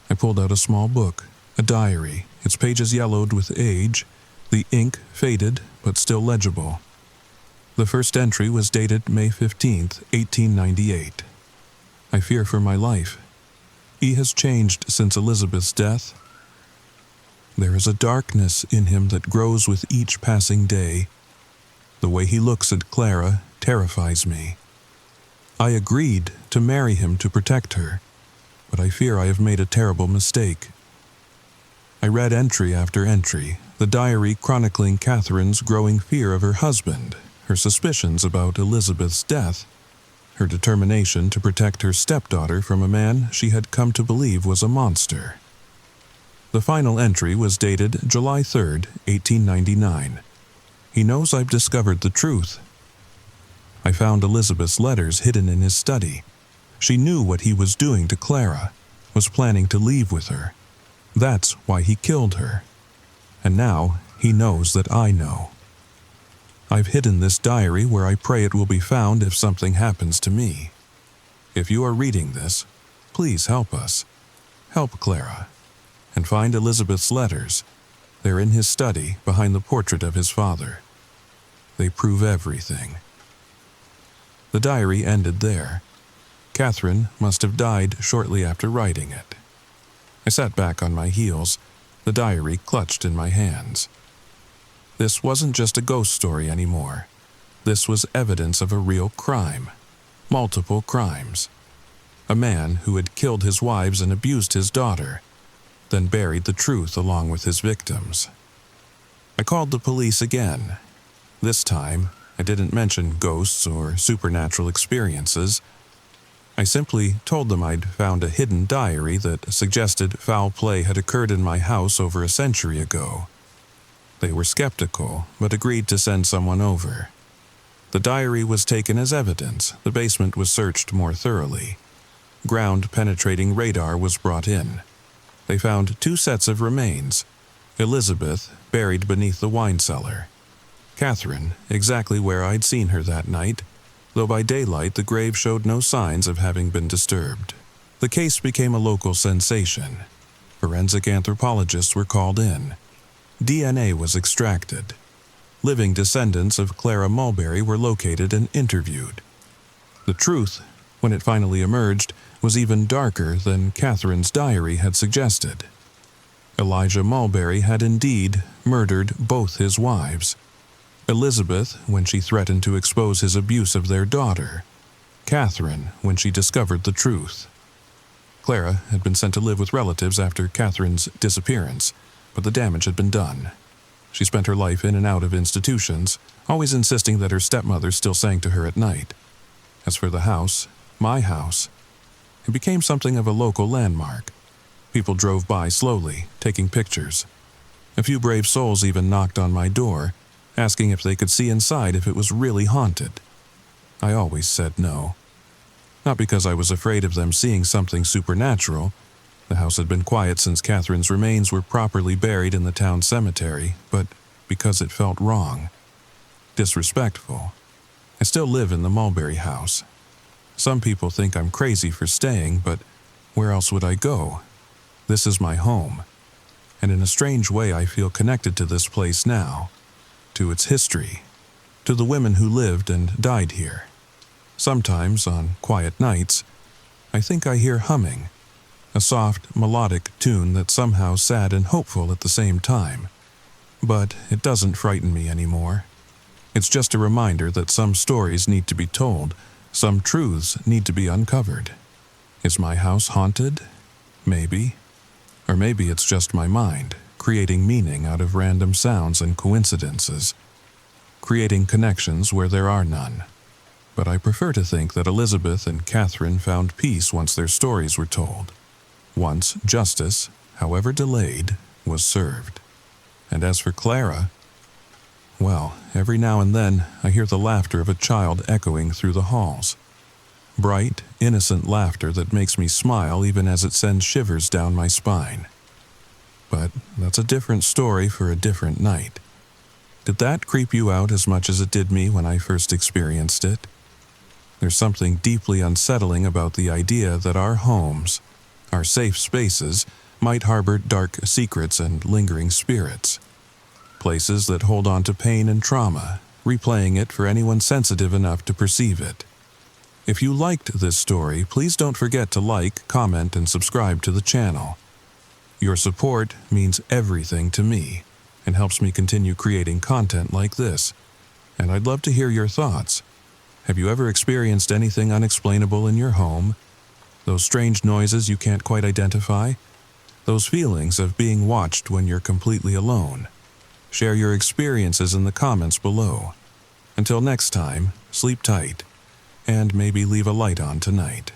I pulled out a small book, a diary, its pages yellowed with age, the ink faded but still legible. The first entry was dated May 15th, 1898. I fear for my life. He has changed since Elizabeth's death. There is a darkness in him that grows with each passing day. The way he looks at Clara terrifies me. I agreed to marry him to protect her, but I fear I have made a terrible mistake. I read entry after entry, the diary chronicling Catherine's growing fear of her husband, her suspicions about Elizabeth's death, her determination to protect her stepdaughter from a man she had come to believe was a monster. The final entry was dated July 3rd, 1899. He knows I've discovered the truth. I found Elizabeth's letters hidden in his study. She knew what he was doing to Clara, was planning to leave with her. That's why he killed her. And now he knows that I know. I've hidden this diary where I pray it will be found if something happens to me. If you are reading this, please help us. Help Clara. And find Elizabeth's letters. They're in his study behind the portrait of his father. They prove everything. The diary ended there. Catherine must have died shortly after writing it. I sat back on my heels, the diary clutched in my hands. This wasn't just a ghost story anymore. This was evidence of a real crime. Multiple crimes. A man who had killed his wives and abused his daughter, then buried the truth along with his victims. I called the police again. This time, I didn't mention ghosts or supernatural experiences. I simply told them I'd found a hidden diary that suggested foul play had occurred in my house over a century ago. They were skeptical, but agreed to send someone over. The diary was taken as evidence. The basement was searched more thoroughly. Ground-penetrating radar was brought in. They found 2 sets of remains. Elizabeth, buried beneath the wine cellar. Catherine, exactly where I'd seen her that night, though by daylight the grave showed no signs of having been disturbed. The case became a local sensation. Forensic anthropologists were called in. DNA was extracted. Living descendants of Clara Mulberry were located and interviewed. The truth, when it finally emerged, was even darker than Catherine's diary had suggested. Elijah Mulberry had indeed murdered both his wives. Elizabeth, when she threatened to expose his abuse of their daughter. Catherine, when she discovered the truth. Clara had been sent to live with relatives after Catherine's disappearance, but the damage had been done. She spent her life in and out of institutions, always insisting that her stepmother still sang to her at night. As for the house, my house, it became something of a local landmark. People drove by slowly, taking pictures. A few brave souls even knocked on my door, asking if they could see inside if it was really haunted. I always said no. Not because I was afraid of them seeing something supernatural. The house had been quiet since Catherine's remains were properly buried in the town cemetery, but because it felt wrong. Disrespectful. I still live in the Mulberry house. Some people think I'm crazy for staying, but where else would I go? This is my home. And in a strange way I feel connected to this place now. To its history. To the women who lived and died here. Sometimes, on quiet nights, I think I hear humming. A soft, melodic tune that's somehow sad and hopeful at the same time. But it doesn't frighten me anymore. It's just a reminder that some stories need to be told, some truths need to be uncovered. Is my house haunted? Maybe. Or maybe it's just my mind, creating meaning out of random sounds and coincidences. Creating connections where there are none. But I prefer to think that Elizabeth and Catherine found peace once their stories were told. Once justice, however delayed, was served. And as for Clara, well, every now and then I hear the laughter of a child echoing through the halls. Bright, innocent laughter that makes me smile even as it sends shivers down my spine. But that's a different story for a different night. Did that creep you out as much as it did me when I first experienced it? There's something deeply unsettling about the idea that our homes, our safe spaces, might harbor dark secrets and lingering spirits. Places that hold on to pain and trauma, replaying it for anyone sensitive enough to perceive it. If you liked this story, please don't forget to like, comment, and subscribe to the channel. Your support means everything to me and helps me continue creating content like this. And I'd love to hear your thoughts. Have you ever experienced anything unexplainable in your home? Those strange noises you can't quite identify? Those feelings of being watched when you're completely alone? Share your experiences in the comments below. Until next time, sleep tight, and maybe leave a light on tonight.